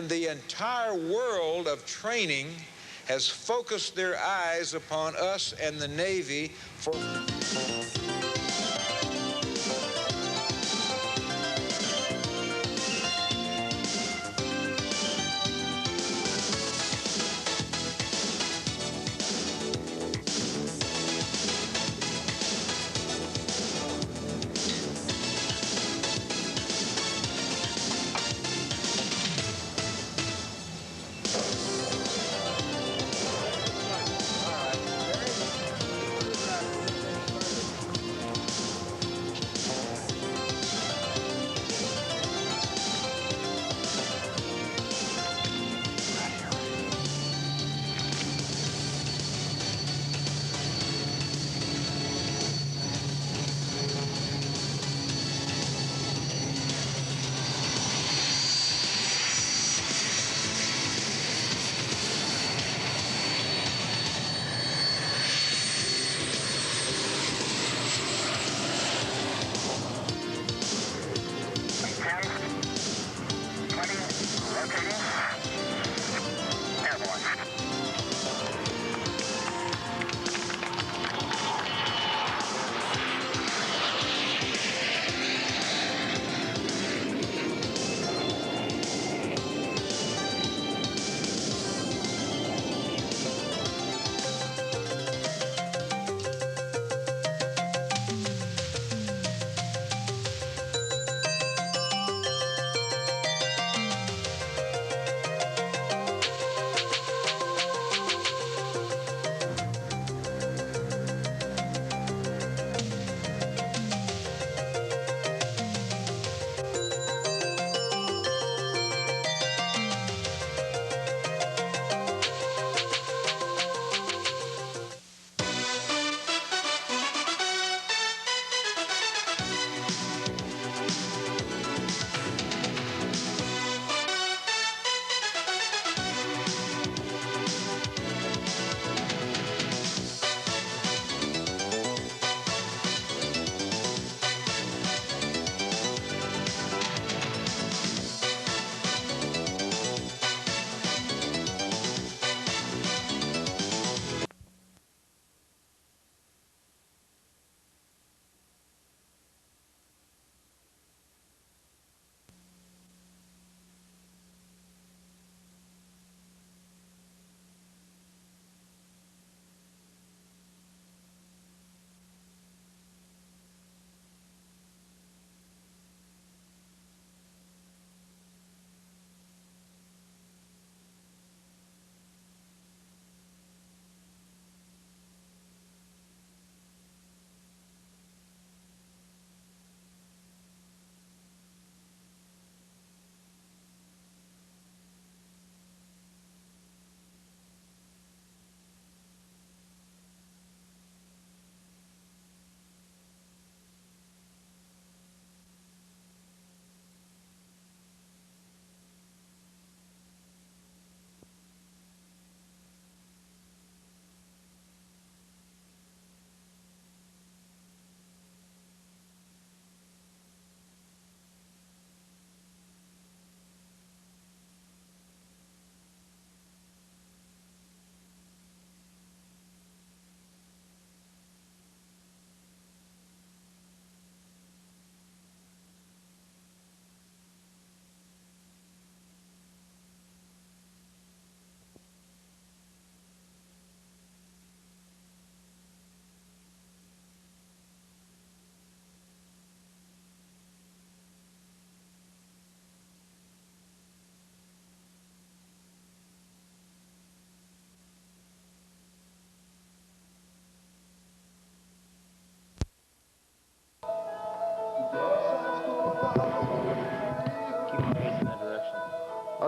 and the entire world of training has focused their eyes upon us and the Navy for...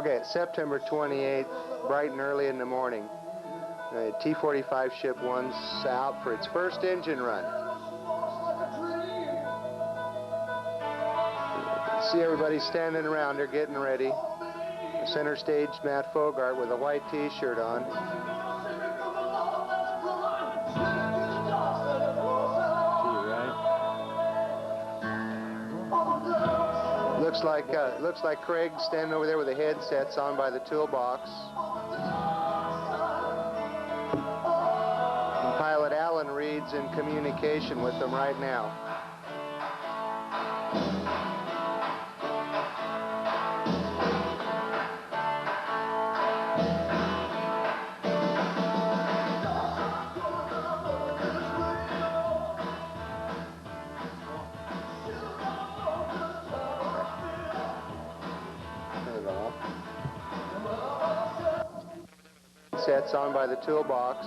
Okay, it's September 28th, bright and early in the morning. T45 Ship 1's out for its first engine run. See everybody standing around, they're getting ready. The center stage, Matt Fogart with a white t-shirt on. Looks Looks like Craig's standing over there with the headsets on by the toolbox. And Pilot Alan Reed's in communication with them right now. Sets on by the toolbox.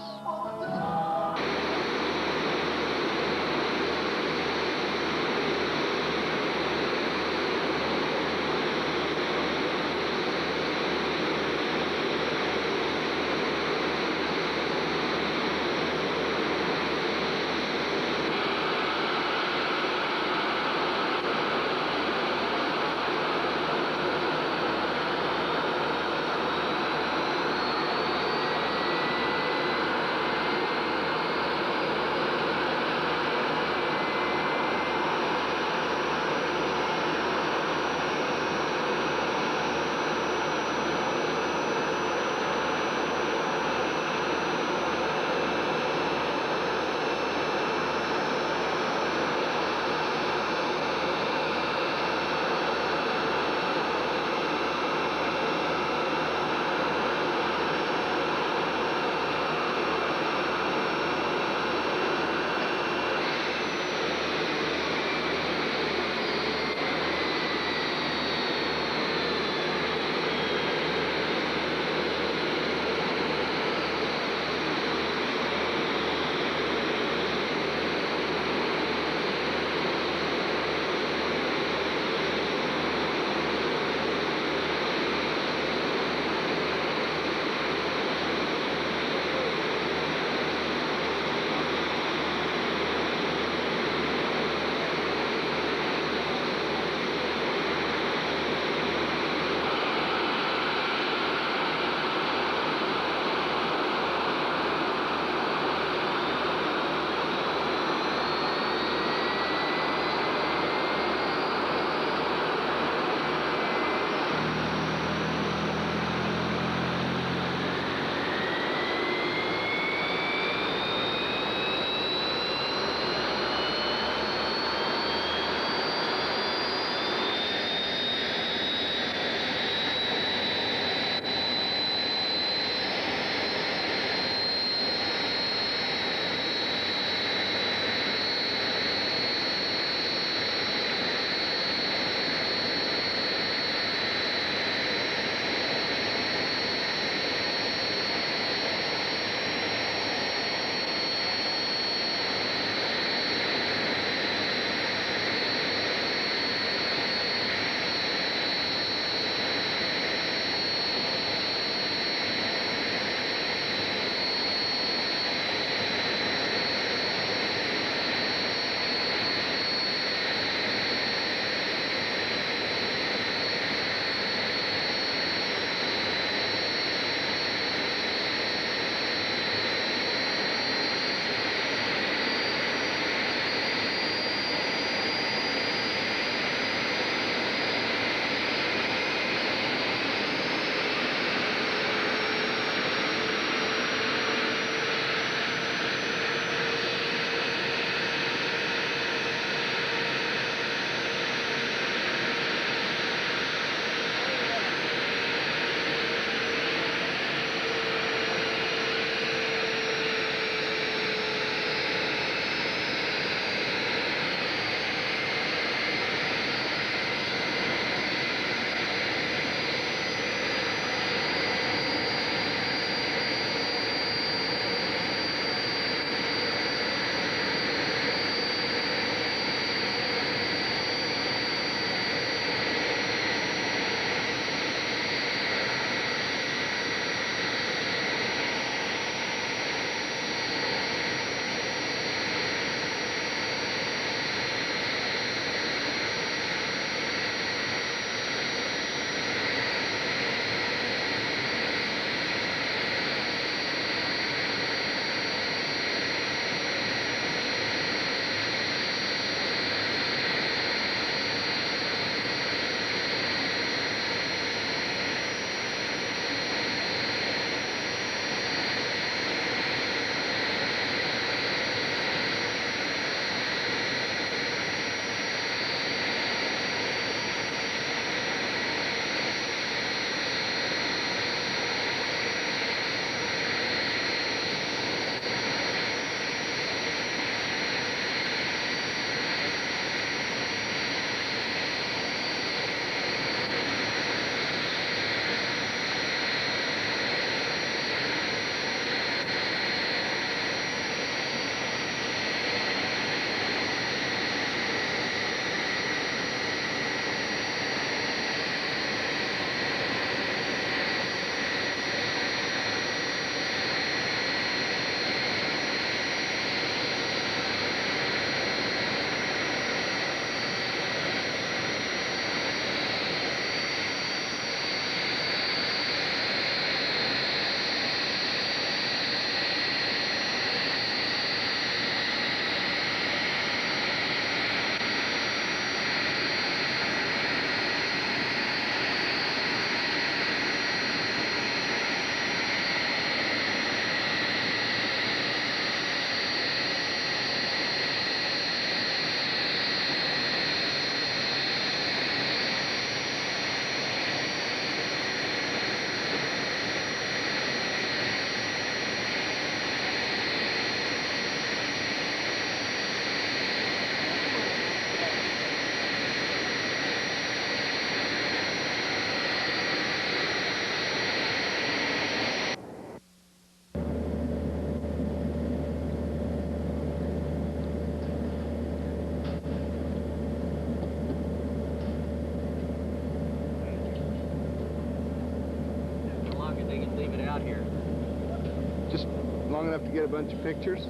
Long enough to get a bunch of pictures?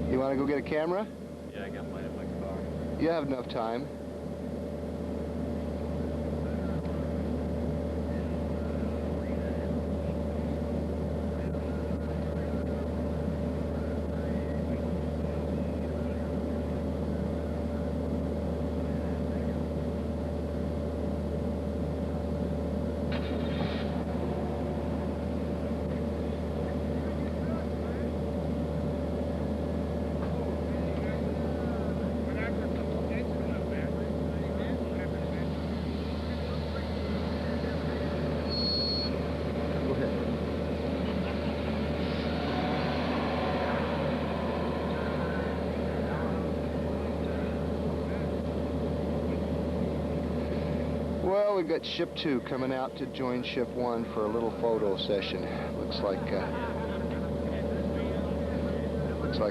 You want to go get a camera? Yeah, I got mine in my car. You have enough time. Well, we've got Ship 2 coming out to join Ship 1 for a little photo session. Looks like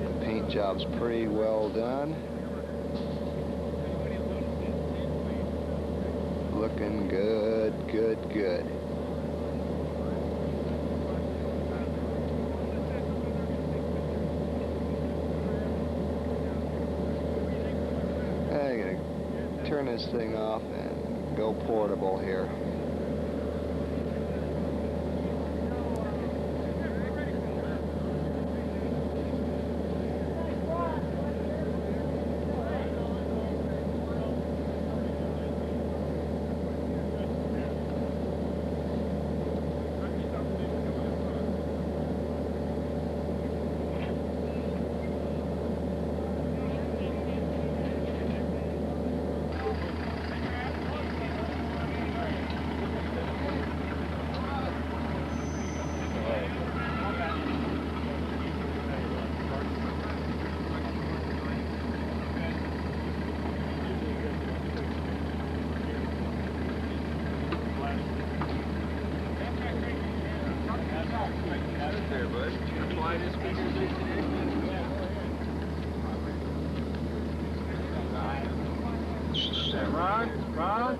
the paint job's pretty well done. Looking good, good, good. I'm gonna turn this thing off and go portable here. Ron?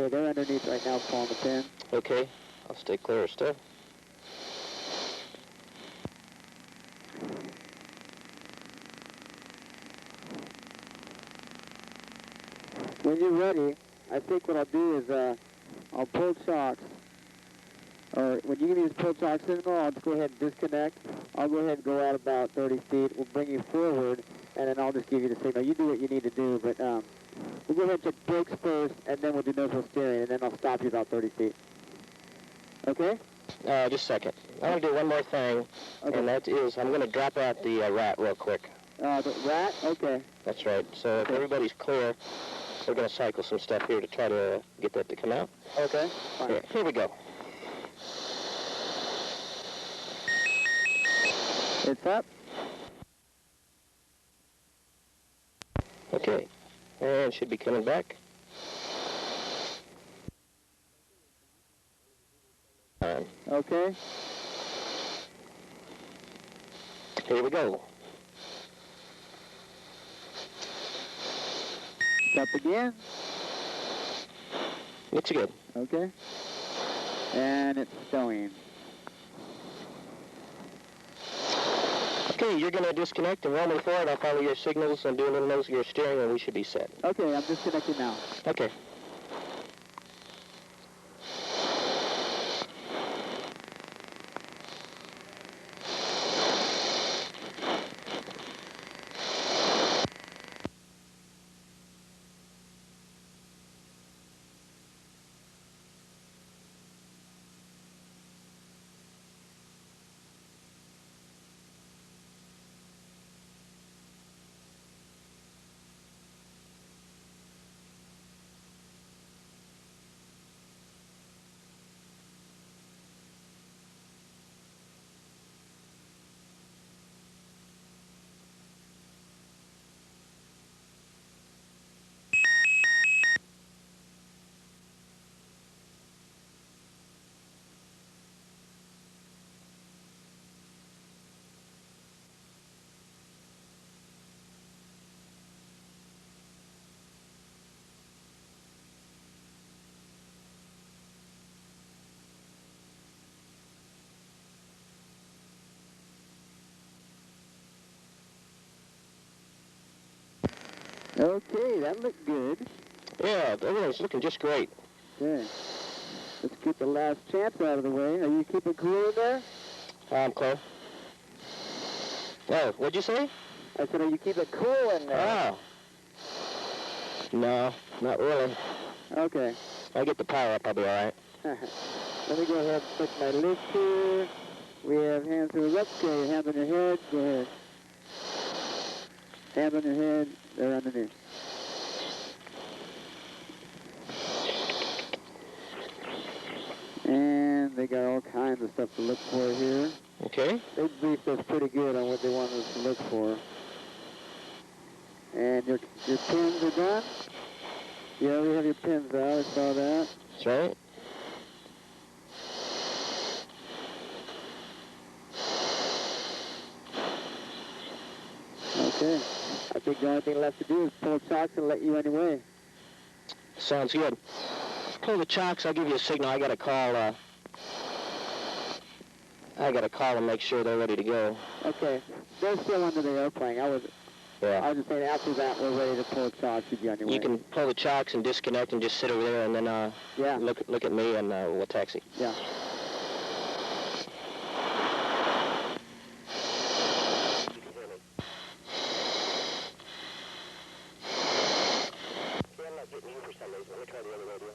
they're underneath right now pulling the pin. Okay, I'll stay clear still. When you're ready, I think what I'll do is I'll pull chocks. Or when you give me this pull chock signal, I'll just go ahead and disconnect. I'll go ahead and go out about 30 feet. We'll bring you forward, and then I'll just give you the signal. You do what you need to do, but we'll go ahead and check brakes first, and then we'll do neutral steering, and then I'll stop you about 30 feet. Okay? Just a second. I want to do one more thing, Okay. and that is I'm going to drop out the rat real quick. The rat? Okay. That's right. So if everybody's clear, we're going to cycle some stuff here to try to get that to come out. Okay. Fine. Here we go. It's up. Okay. And should be coming back. Okay. Here we go. Up again. Looks good. Okay. And it's stowing. Okay, you're going to disconnect and roll me forward. I'll follow your signals and do a little nose gear steering, and we should be set. Okay, I'm disconnecting now. Okay. Okay, that looked good. Yeah, everything's looking just great. Okay. Let's get the last chance out of the way. Are you keeping cool in there? I'm close. Oh, what'd you say? I said, are you keeping cool in there? Oh. No, not really. Okay. I get the power up, I'll be all right. Let me go ahead and put my list here. We have hands to the up. Okay, hands on your head. Go ahead. Hands on your head. They're underneath. And they got all kinds of stuff to look for here. Okay. They briefed us pretty good on what they wanted us to look for. And your pins are done? Yeah, we have your pins out. I saw that. That's right. Okay. I think the only thing left to do is pull chocks and let you anyway. Sounds good. Pull the chocks, I'll give you a signal. I got to call and make sure they're ready to go. Okay. They're still under the airplane. I was just saying after that we're ready to pull chocks. You'd be on your way. You can pull the chocks and disconnect and just sit over there and then look at me and we'll taxi. Yeah. I'm not getting you for some reason. Let me try the other radio.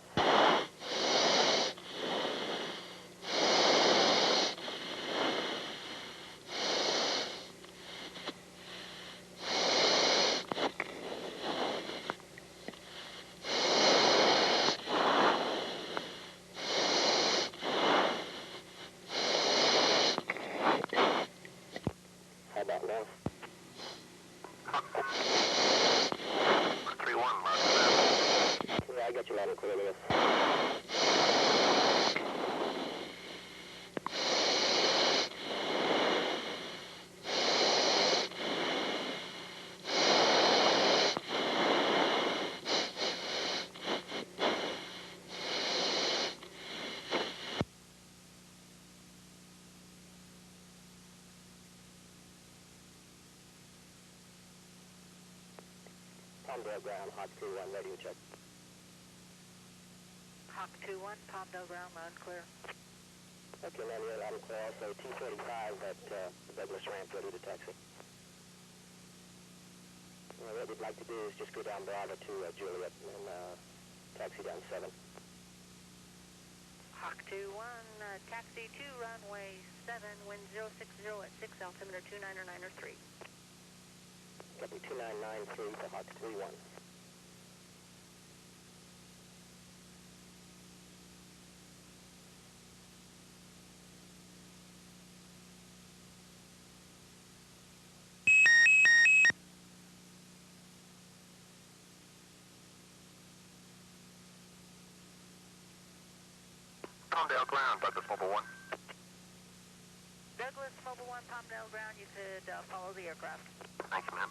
Palmdale ground, Hawk 2-1, radio check. Hawk 2-1, Palmdale ground, loud and clear. Okay, man, you're loud and clear. Also, T45 at Douglas Ramp, ready to taxi. What we'd like to do is just go down Bravo to Juliet and taxi down 7. Hawk 2-1, taxi to runway 7, wind 060 at 6, altimeter 299er3. Copy 2993 to Hawk 3-1. Palmdale ground, Douglas Mobile 1. Douglas Mobile 1, Palmdale ground, you could follow the aircraft. Thank you, ma'am.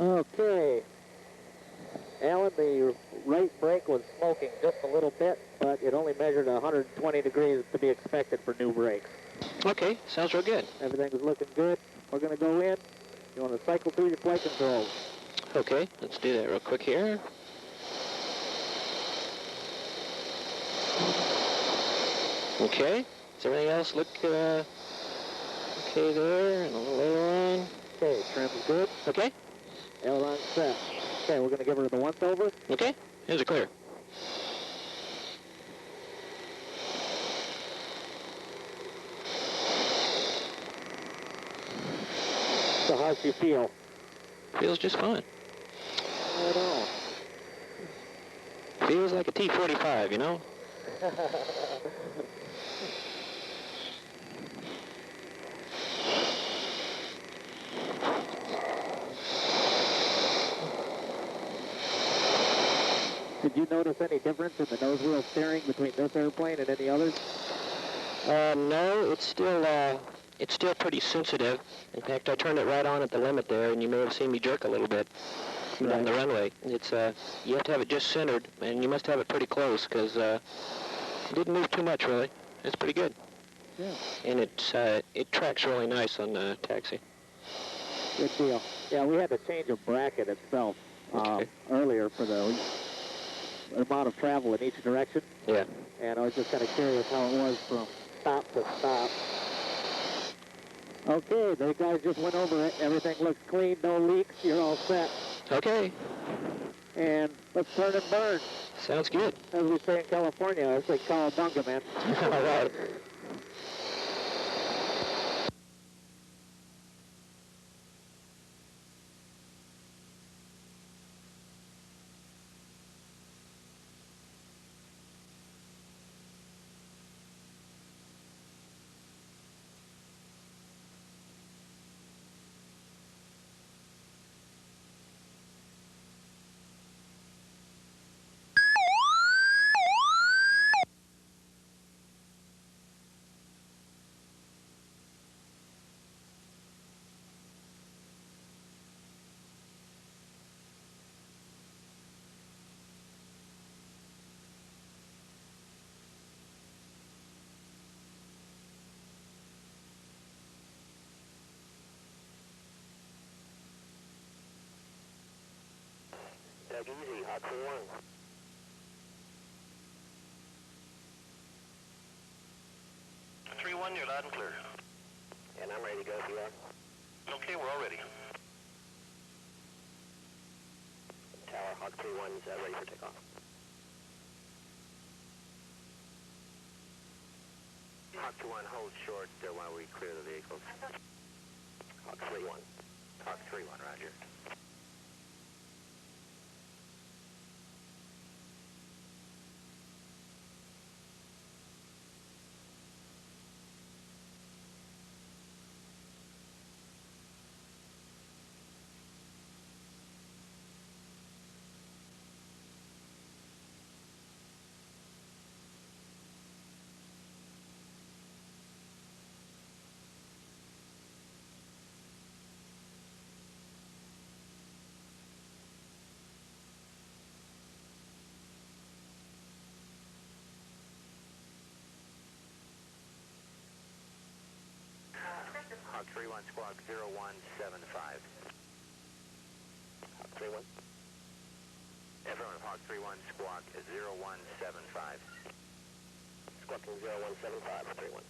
Okay. Alan, the right brake was smoking just a little bit, but it only measured 120 degrees to be expected for new brakes. Okay, sounds real good. Everything is looking good. We're going to go in. You want to cycle through your flight controls. Okay, let's do that real quick here. Okay, does everything else look okay there? And a little later on. Okay, trim's good. Okay. Aileron set. Okay, we're going to give her the once over. Okay, here's a clear. So how's she feel? Feels just fine. Right on. Feels like a T45, you know? Did you notice any difference in the nose wheel steering between this airplane and any others? No, it's still pretty sensitive. In fact, I turned it right on at the limit there, and you may have seen me jerk a little bit down the runway. It's you have to have it just centered, and you must have it pretty close because it didn't move too much really. It's pretty good. Yeah. And it tracks really nice on taxi. Good deal. Yeah, we had to change a bracket itself earlier for the amount of travel in each direction. Yeah. And I was just kind of curious how it was from stop to stop. Okay, the guys just went over it. Everything looks clean, no leaks. You're all set. Okay. And let's turn and burn. Sounds good. As we say in California, I say cowabunga, man. All right. Take it easy, hot 3-1. You're loud and clear. And I'm ready to go if you are. Okay, we're all ready. Tower, Hawk 3-1's ready for takeoff. Hawk 2-1, hold short while we clear the vehicles. Hawk 3-1. Hawk 3-1, roger. Hawk 3-1, squawk 0175. Hawk 3-1. Everyone, Hawk 3-1, squawk 0175. Squawking 0175, 3-1.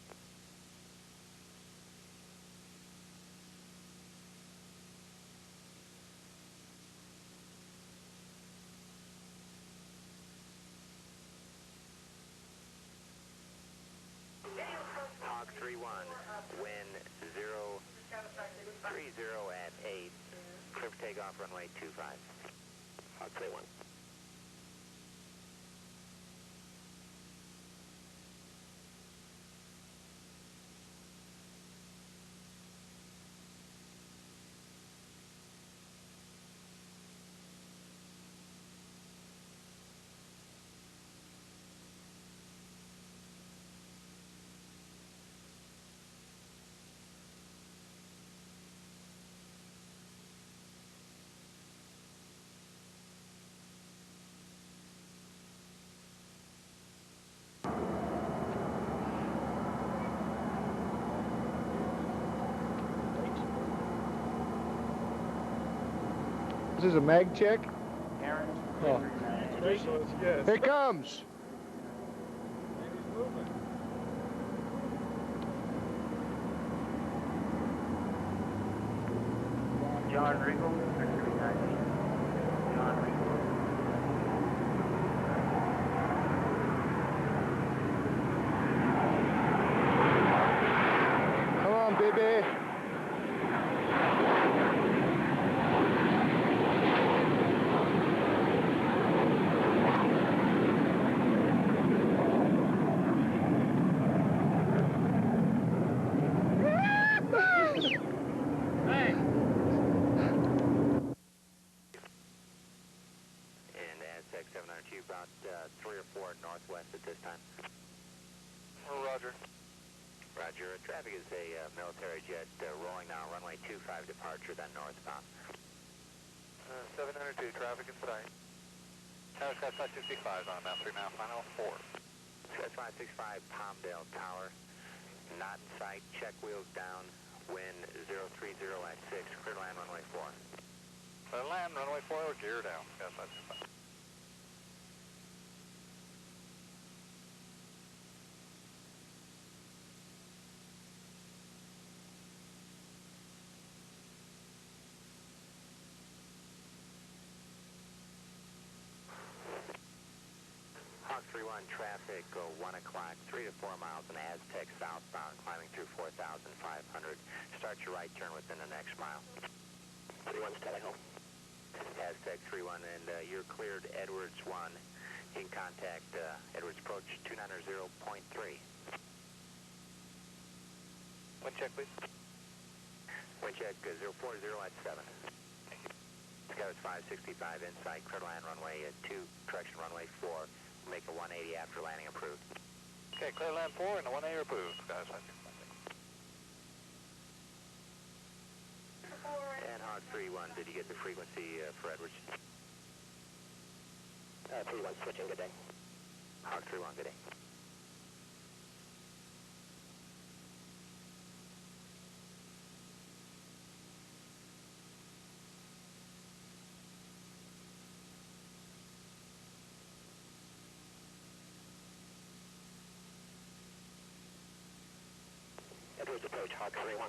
Hawk 3-1, wind 030 at 8, clear for takeoff, runway 25. Hawk 3-1. This is a mag check? Aaron? Oh. Specialist, yes. Here it comes! He's moving. John Regal, Victory 19. John Regal. Come on, baby! About 3 or 4 northwest at this time. Roger. Roger. Traffic is a military jet rolling now, runway 25 departure, then northbound. 702, traffic in sight. Tower Sky 565 on about 3 mile final 4. Sky 565, Palmdale Tower. Not in sight, check wheels down, wind 030 at 6, clear land runway 4. Clear land, runway 4, gear down. Sky 565. Hawk 31 traffic, 1 o'clock, 3 to 4 miles in Aztec southbound, climbing through 4,500. Start your right turn within the next mile. 31's Teleho. Aztec 31, and you're cleared Edwards 1. You can contact Edwards approach 290.3. Wind check, please. Wind check 040 at 7. Skywards 565 inside, clear land runway 2, correction runway 4. Make a 180 after landing approved. Okay, clear land 4 and a 1A approved. Sky 565. And Hawk 31, did you get the frequency for Edwards? 31 switching, good day. Hawk 31, good day. Edwards approach, Hawk 31.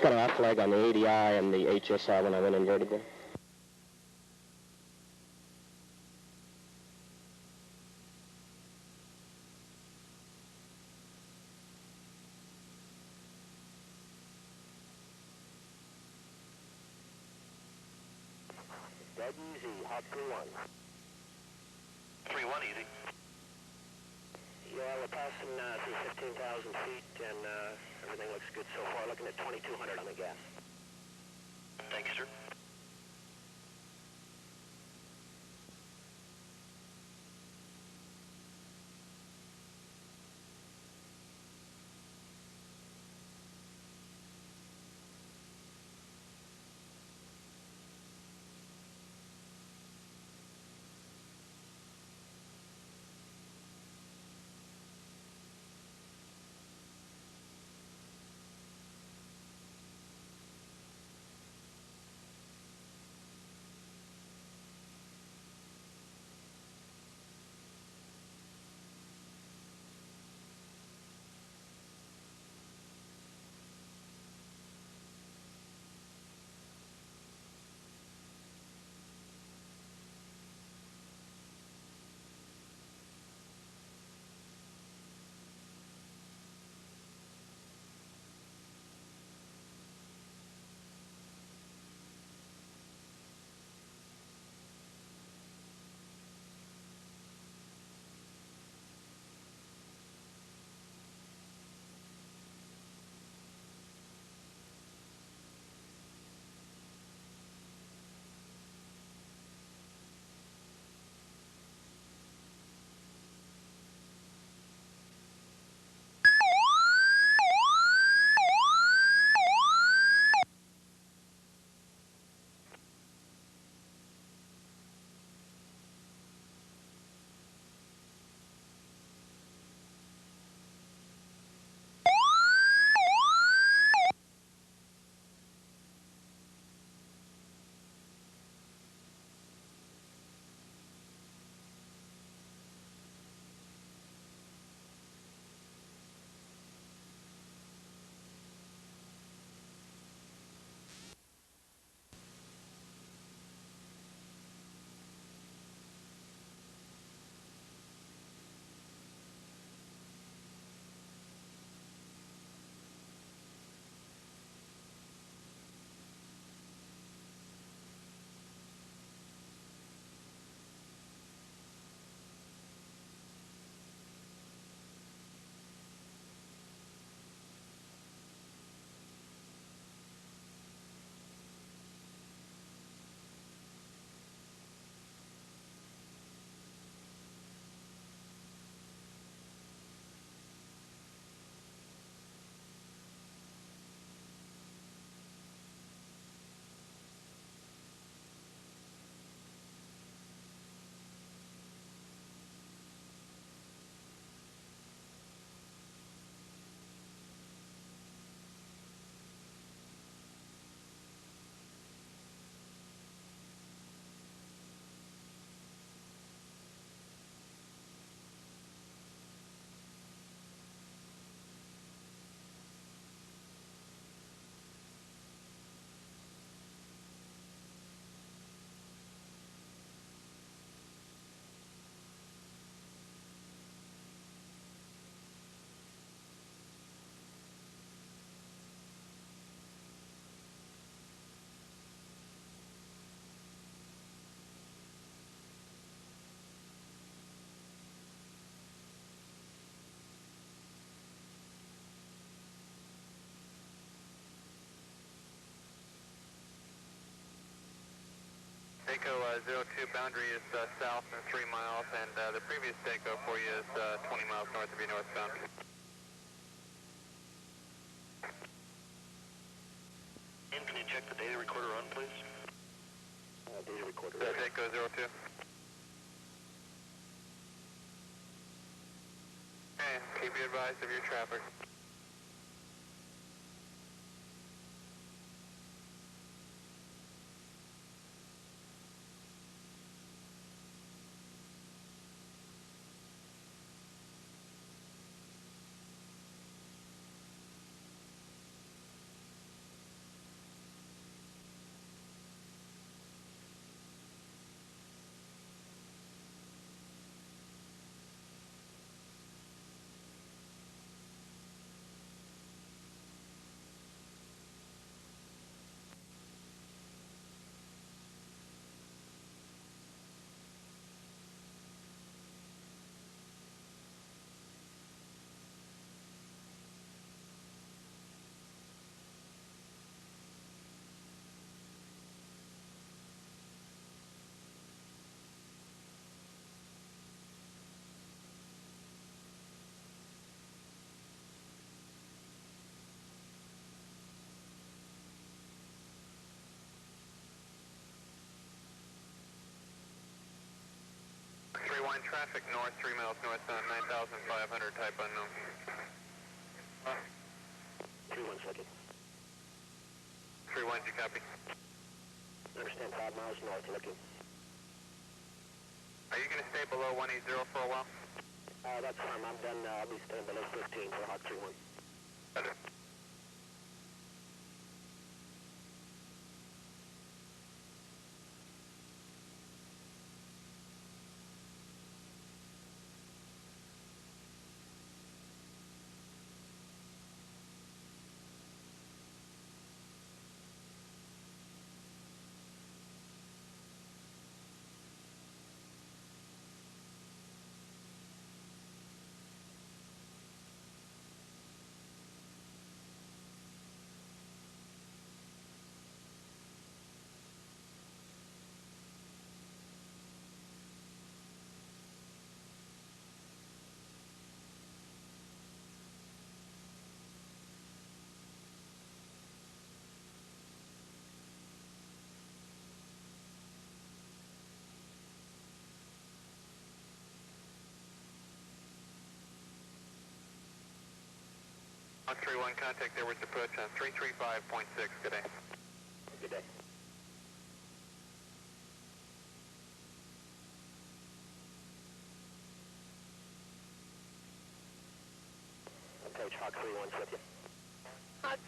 Got an off leg on the ADI and the HSI when I went invertible. Dead easy, Hawk 31. 31 easy. Yeah, we're passing through 15,000 feet and everything looks good so far. Looking at 2,200 on the gas. Thank you, sir. Taco 02 boundary is south and 3 miles, and the previous Taco for you is 20 miles north of you northbound. And can you check the data recorder on, please? Data recorder. Taco 02. Okay, keep you advised of your traffic. Rewind traffic north, 3 miles northbound, 9,500, type unknown. 31 second. 31, you copy? Understand 5 miles north, looking. Are you going to stay below 180 for a while? That's fine. I'm done. I'll be staying below 15 for Hawk 31. Better. Hawk 31, contact Edwards approach on 335.6, good day. Good day. Approach Hawk 31's with you. Hawk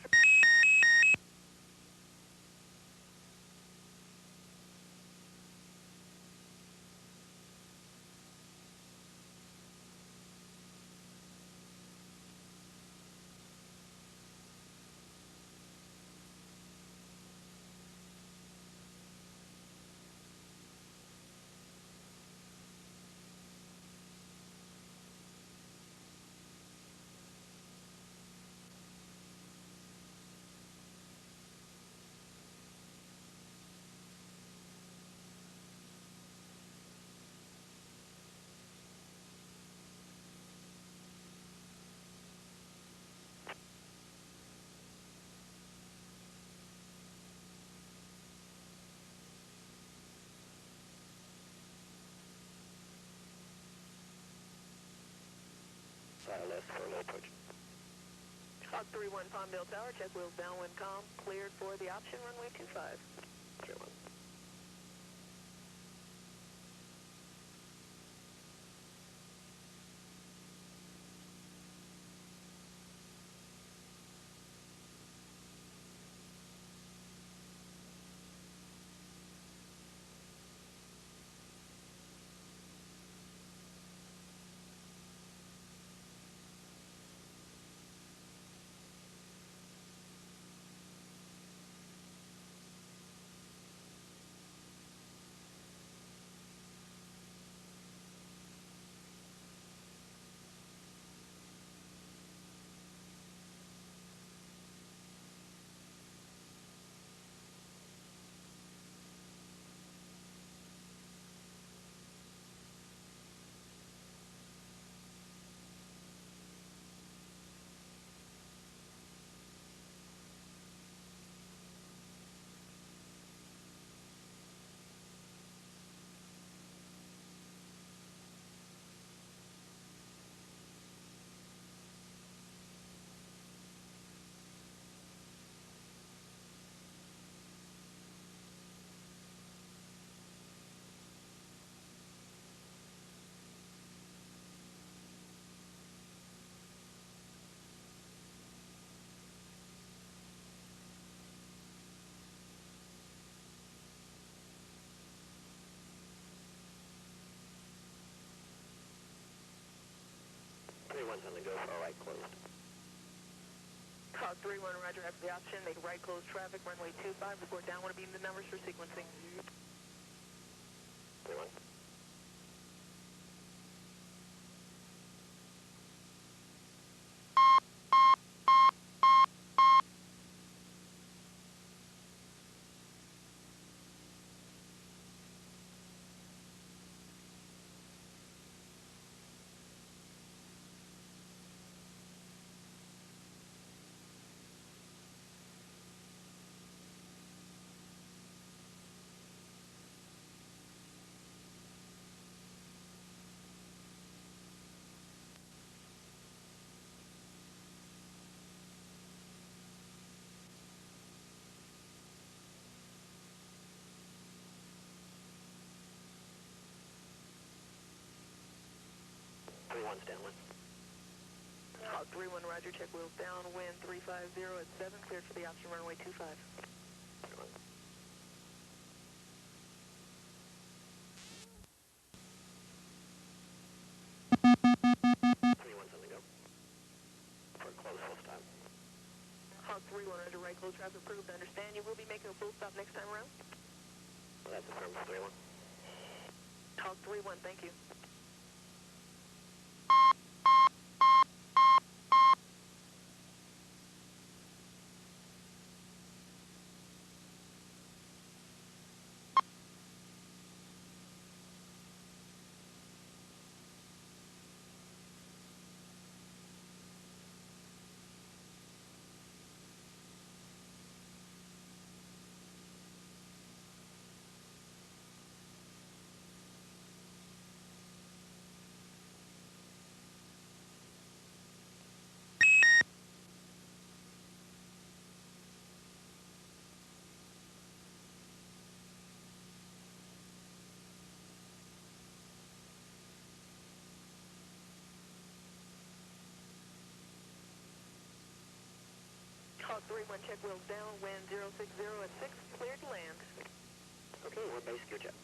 Left for low approach. Hawk 31, Palmdale Tower, check wheels downwind calm, cleared for the option runway 25. 31. 31's on the go for right closed. Hawk 3-1, roger, after the option, make right close traffic, runway 25, report downwind, beam the numbers for sequencing. 3-1. One's downwind. Hawk 3-1, roger, check wheels down, wind 350 at 7, cleared for the option, runway 25. 3-1's on the go. For close, full stop. Hawk 3-1, roger, right close traffic approved, understand you will be making a full stop next time around? Well, that's affirmative 3-1. Hawk 3-1, thank you. Hawk 3-1, check wheels down, wind 060 at 6, cleared to land. Okay, we're base gear jet.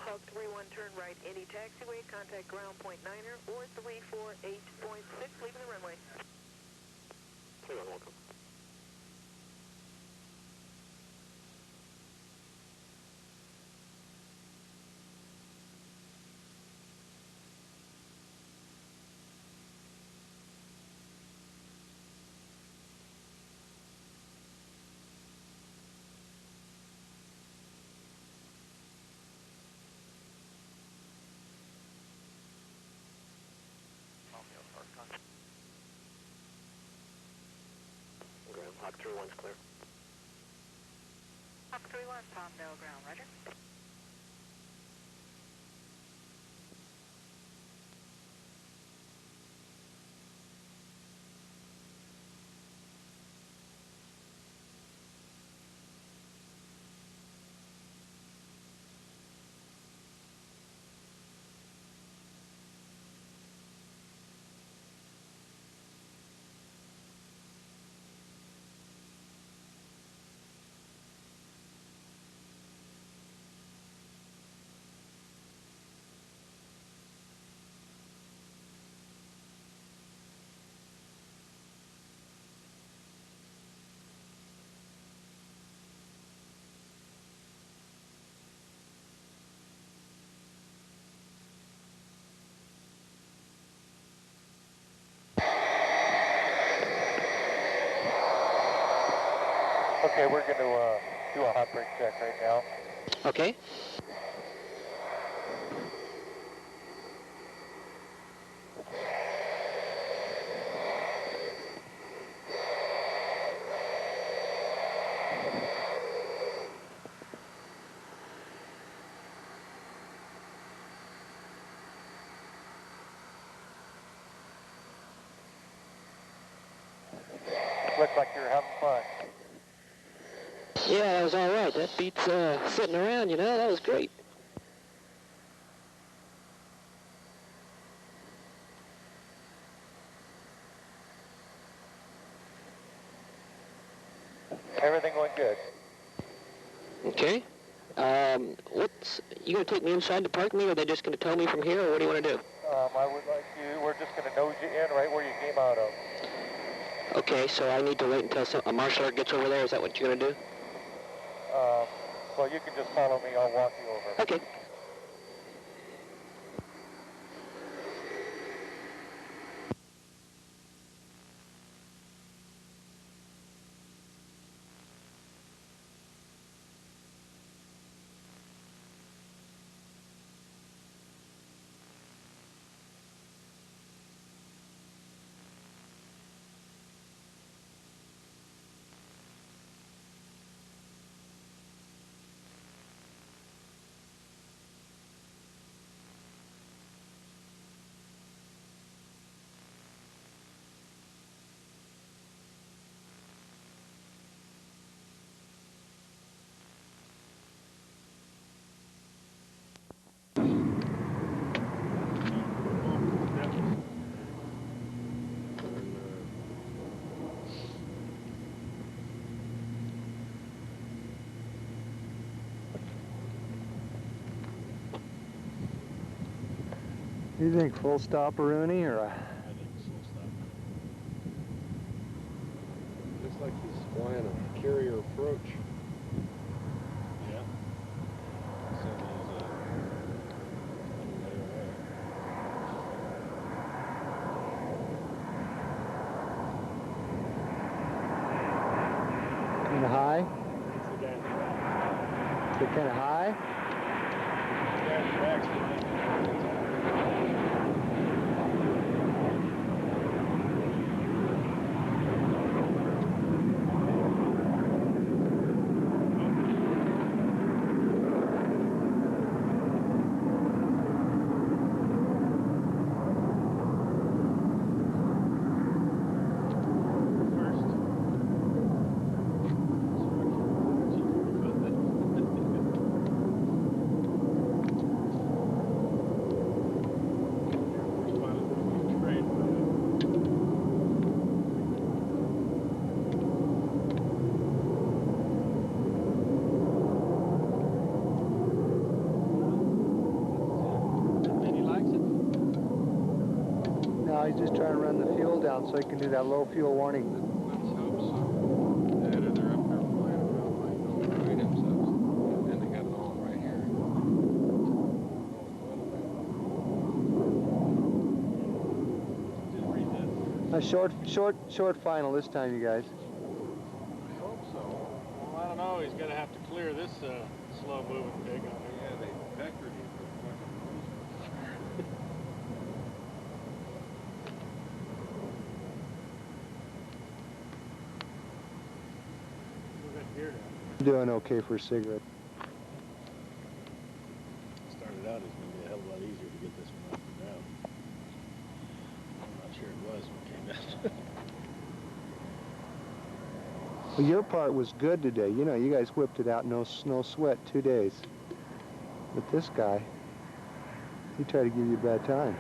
Hawk 3-1, turn right, any taxiway, contact ground point 9er or 348.6, leaving the runway. 3-1, welcome. Ground, Hawk 3-1's clear. Hawk 3-1, Palmdale ground, roger. Okay, we're going to do a hot brake check right now. Okay. Looks like you're having fun. Yeah, that was all right. That beats sitting around, you know. That was great. Everything went good. Okay. You gonna take me inside the park meet, or are they just gonna tow me from here, or what do you want to do? I would like you, we're just going to nose you in right where you came out of. Okay, so I need to wait until a marshal gets over there. Is that what you're gonna do? Well, you can just follow me. I'll walk you over. Okay. You think full stop, Rooney, or? I think full stop. Looks like he's flying a carrier approach. Yeah. So he's Kind of high? It's the guy in the back. Is it kind of high? The guy in the back's been making He's just trying to run the fuel down so he can do that low fuel warning. Let's hope so. Yeah, they're up there flying around like no right themselves. And they got it all right here. Just read that. A short final this time, you guys. I hope so. Well, I don't know. He's going to have to clear this slow-moving pig on there. Yeah, they peckered him for fucking Doing okay for a cigarette. Started out, it's going to be a hell of a lot easier to get this one off the ground. I'm not sure it was when it came out. Well, your part was good today. You know, you guys whipped it out, no sweat, 2 days. But this guy, he tried to give you a bad time.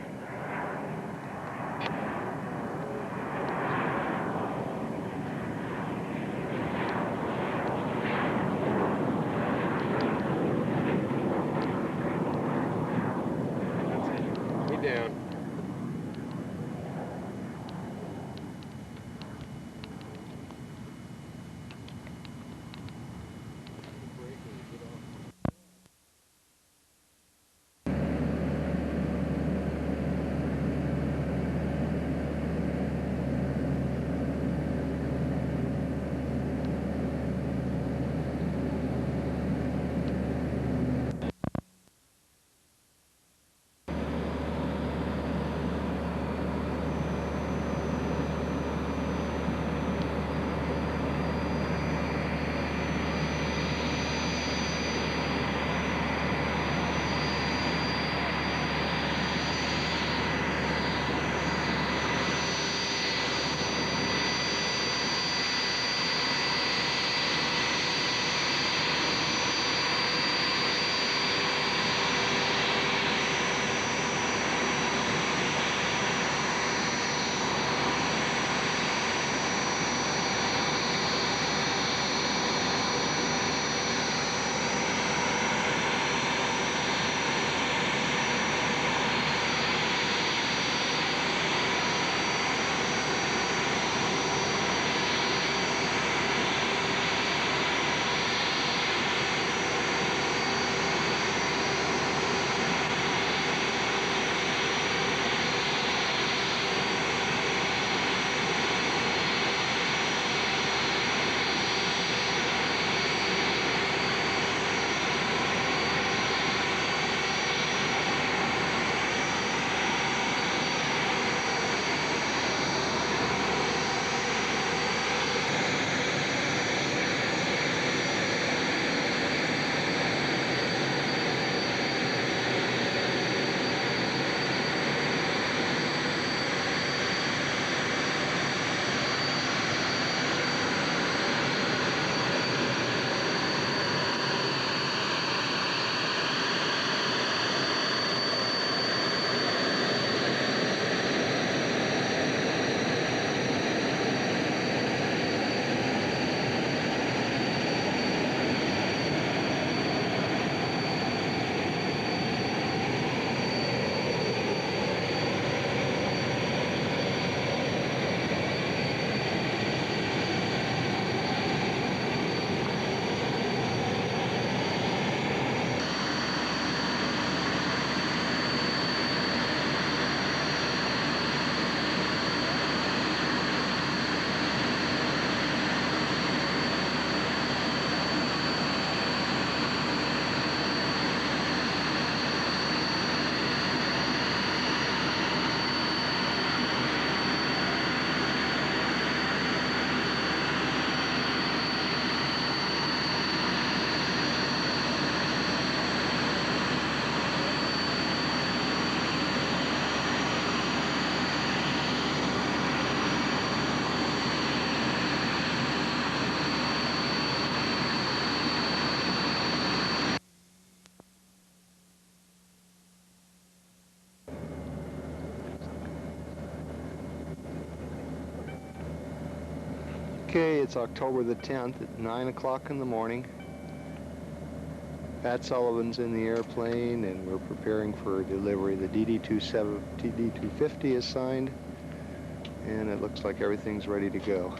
Down. Okay, it's October the 10th at 9 o'clock in the morning. Pat Sullivan's in the airplane, and we're preparing for delivery. The DD-250 is signed, and it looks like everything's ready to go.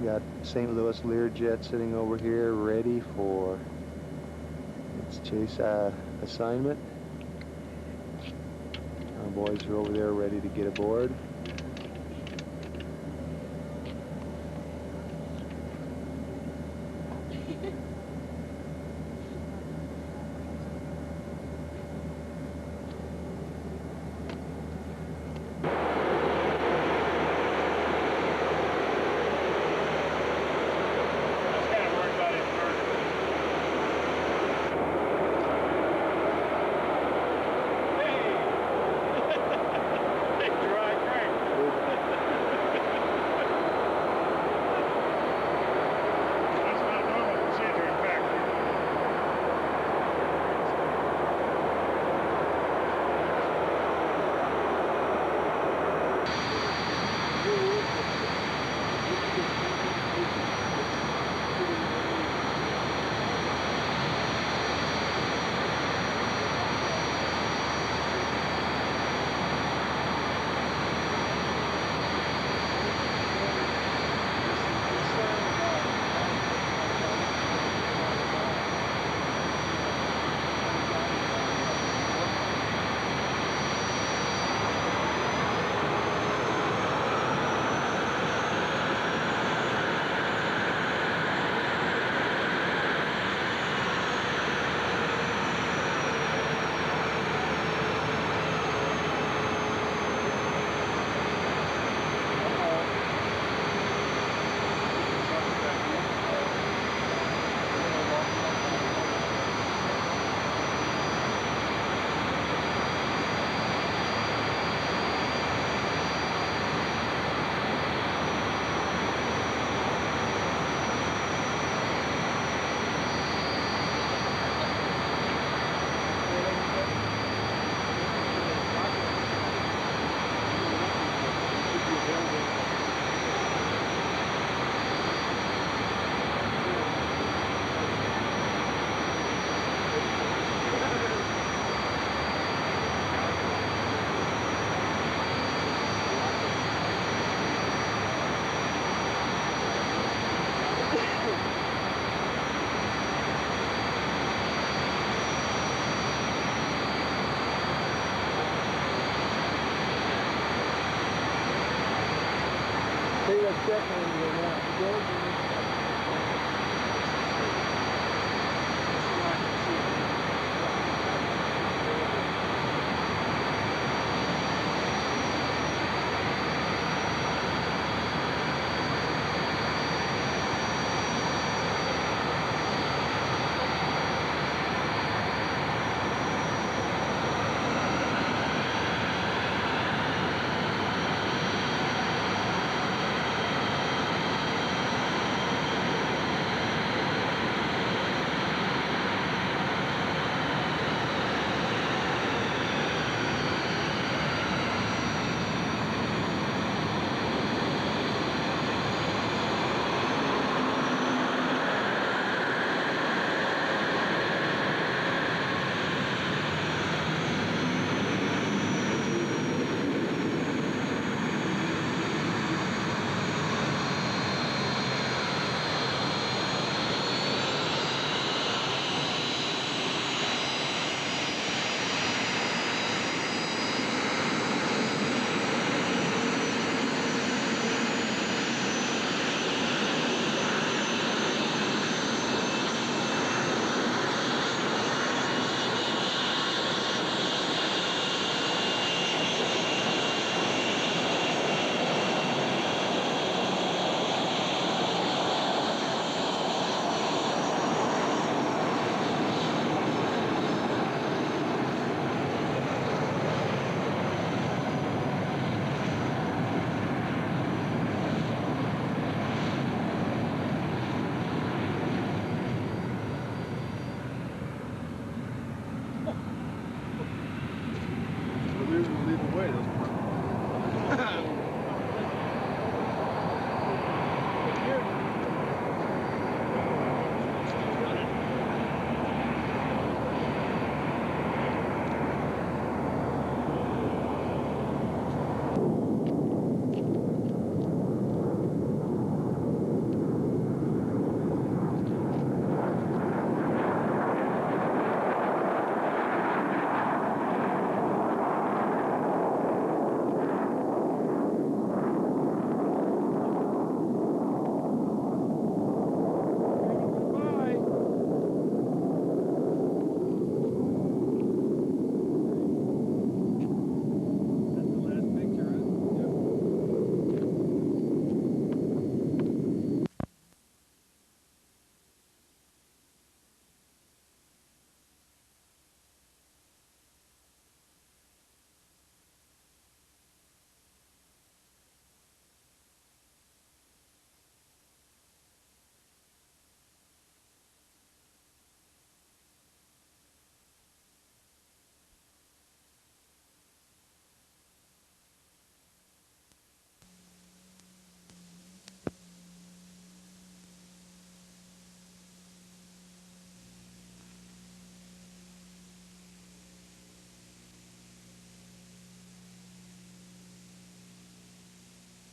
We got St. Louis Learjet sitting over here, ready for its chase assignment. Our boys are over there ready to get aboard.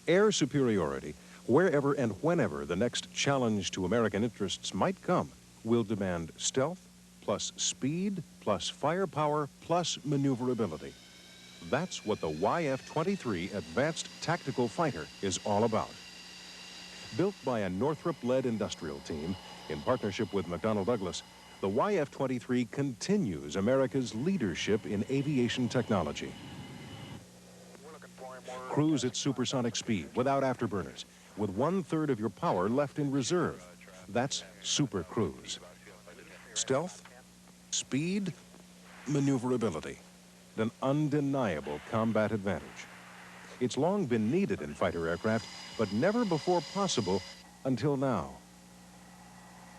Air superiority, wherever and whenever the next challenge to American interests might come, will demand stealth, plus speed, plus firepower, plus maneuverability. That's what the YF-23 Advanced Tactical Fighter is all about. Built by a Northrop-led industrial team in partnership with McDonnell Douglas, the YF-23 continues America's leadership in aviation technology. Cruise at supersonic speed without afterburners, with 1/3 of your power left in reserve. That's super cruise. Stealth, speed, maneuverability. An undeniable combat advantage. It's long been needed in fighter aircraft, but never before possible until now.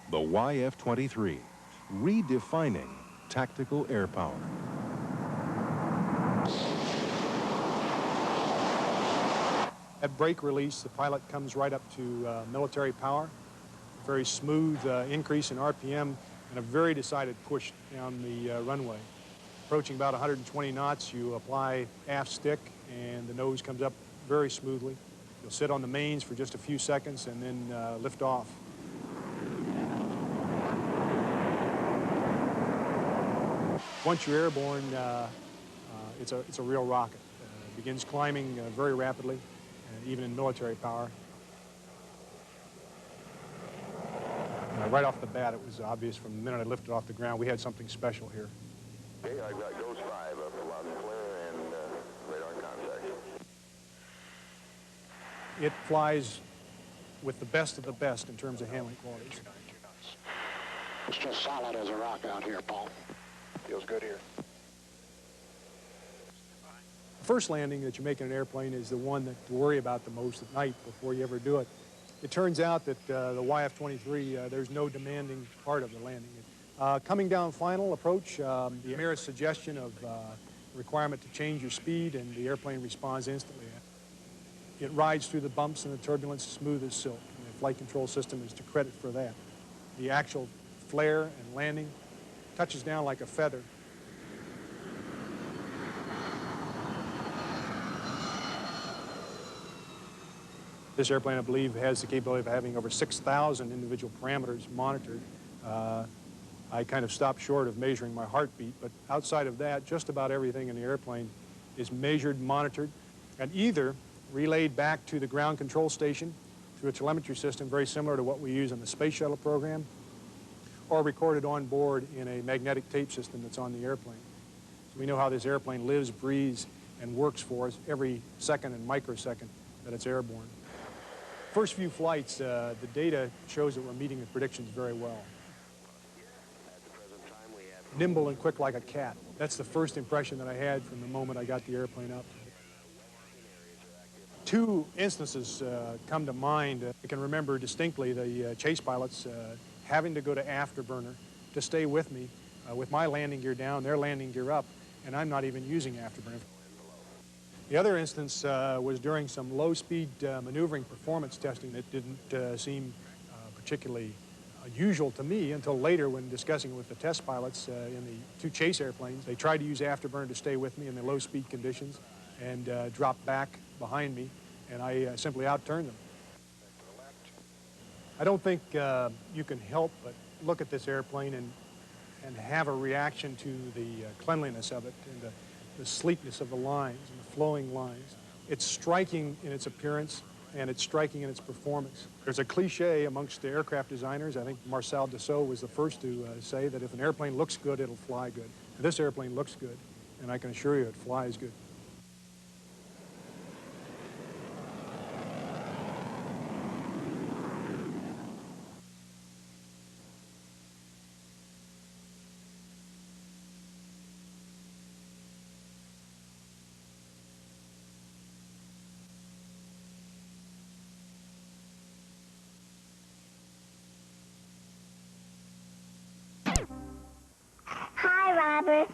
The YF-23, redefining tactical air power. At brake release, the pilot comes right up to military power. Very smooth increase in RPM and a very decided push down the runway. Approaching about 120 knots, you apply aft stick and the nose comes up very smoothly. You'll sit on the mains for just a few seconds and then lift off. Once you're airborne, it's a real rocket. It begins climbing very rapidly, even in military power. Right off the bat, it was obvious from the minute I lifted off the ground, we had something special here. Okay, I've got Ghost 5 up loud and clear and radar contact. It flies with the best of the best in terms of handling qualities. It's just solid as a rock out here, Paul. Feels good here. The first landing that you make in an airplane is the one that to worry about the most at night before you ever do it. It turns out that the YF-23, there's no demanding part of the landing. Coming down final approach, the merest suggestion of requirement to change your speed, and the airplane responds instantly. It rides through the bumps and the turbulence smooth as silk, and the flight control system is to credit for that. The actual flare and landing touches down like a feather. This airplane, I believe, has the capability of having over 6,000 individual parameters monitored. I kind of stopped short of measuring my heartbeat, but outside of that, just about everything in the airplane is measured, monitored, and either relayed back to the ground control station through a telemetry system very similar to what we use on the space shuttle program, or recorded on board in a magnetic tape system that's on the airplane. So we know how this airplane lives, breathes, and works for us every second and microsecond that it's airborne. First few flights, the data shows that we're meeting the predictions very well. Nimble and quick like a cat. That's the first impression that I had from the moment I got the airplane up. Two instances come to mind. I can remember distinctly the chase pilots having to go to afterburner to stay with me with my landing gear down, their landing gear up, and I'm not even using afterburner. The other instance was during some low-speed maneuvering performance testing that didn't seem particularly unusual to me until later when discussing it with the test pilots in the two chase airplanes. They tried to use afterburner to stay with me in the low-speed conditions and dropped back behind me, and I simply outturned them. I don't think you can help but look at this airplane and have a reaction to the cleanliness of it and the sleekness of the lines and the flowing lines. It's striking in its appearance and it's striking in its performance. There's a cliche amongst the aircraft designers. I think Marcel Dassault was the first to say that if an airplane looks good, it'll fly good. And this airplane looks good, and I can assure you it flies good. Hi, Robert.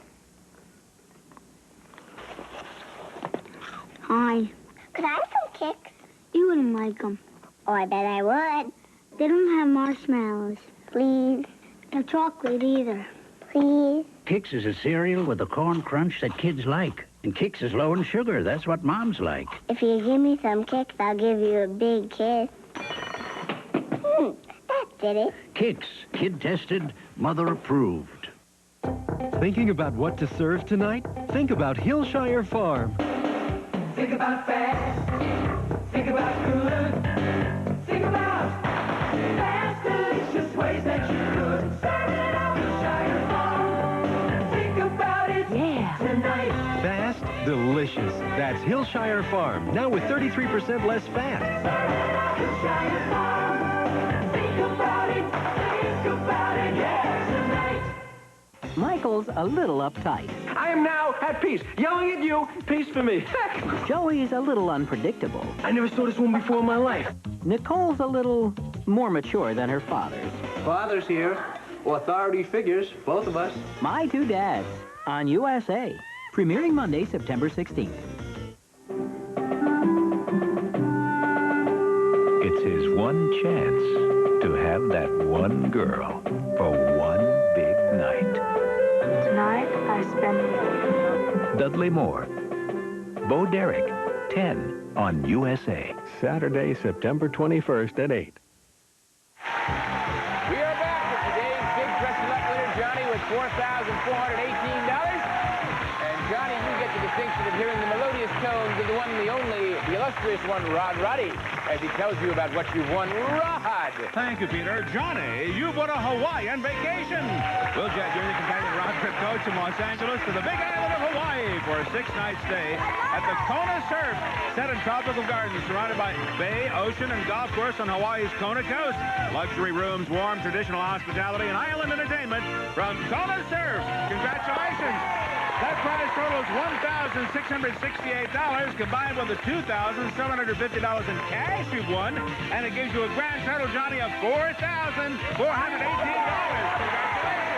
Hi. Could I have some kicks? You wouldn't like them. Oh, I bet I would. They don't have marshmallows. Please. No chocolate either. Please. Kix is a cereal with a corn crunch that kids like. And Kix is low in sugar. That's what Moms like. If you give me some Kix, I'll give you a big kiss. That did it. Kix, kid-tested, mother-approved. Thinking about what to serve tonight? Think about Hillshire Farm. Think about fast. Think about good. Think about fast, delicious ways that you could. Serve it on Hillshire Farm. Think about it tonight. Fast, delicious. That's Hillshire Farm, now with 33% less fat. Hillshire Farm. Think about it. Think about it, tonight. Michael's a little uptight. I am now at peace. Yelling at you, peace for me. Joey's a little unpredictable. I never saw this one before in my life. Nicole's a little more mature than her father's. Father's here. Authority figures, both of us. My Two Dads on USA. Premiering Monday, September 16th. It's his one chance to have that one girl for one big night. Tonight, I spend with you. Dudley Moore, Bo Derek, 10 on USA. Saturday, September 21st at 8. We are back with today's big dress luck winner, Johnny, with $4,418. And Johnny, you get the distinction of hearing the melodious tones of the one, the only, the illustrious one, Rod Roddy, as he tells you about what you've won. Rod! Thank you, Peter. Johnny, you've won a Hawaiian vacation. We'll jet you and your companion round trip coach from Los Angeles to the big island of Hawaii for a 6-night stay at the Kona Surf, set in tropical gardens surrounded by bay, ocean, and golf course on Hawaii's Kona coast. Luxury rooms, warm traditional hospitality, and island entertainment from Kona Surf. Congratulations. That prize totals $1,668 combined with the $2,750 in cash you've won, and it gives you a grand total, Johnny, of $4,418. Congratulations.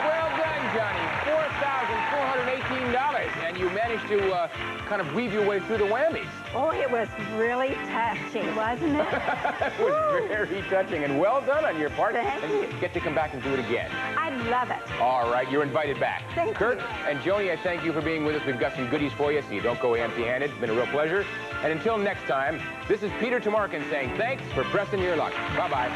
Well done, Johnny. $4,418. And you managed to kind of weave your way through the whammies. Oh, it was really touching, wasn't it? It was very touching, and well done on your part. Thank you. Get to come back and do it again. I'd love it. All right, you're invited back. Thank Kurt you. and Joni, I thank you for being with us. We've got some goodies for you, so you don't go empty-handed. It's been a real pleasure. And until next time, this is Peter Tamarkin saying thanks for pressing your luck. Bye-bye.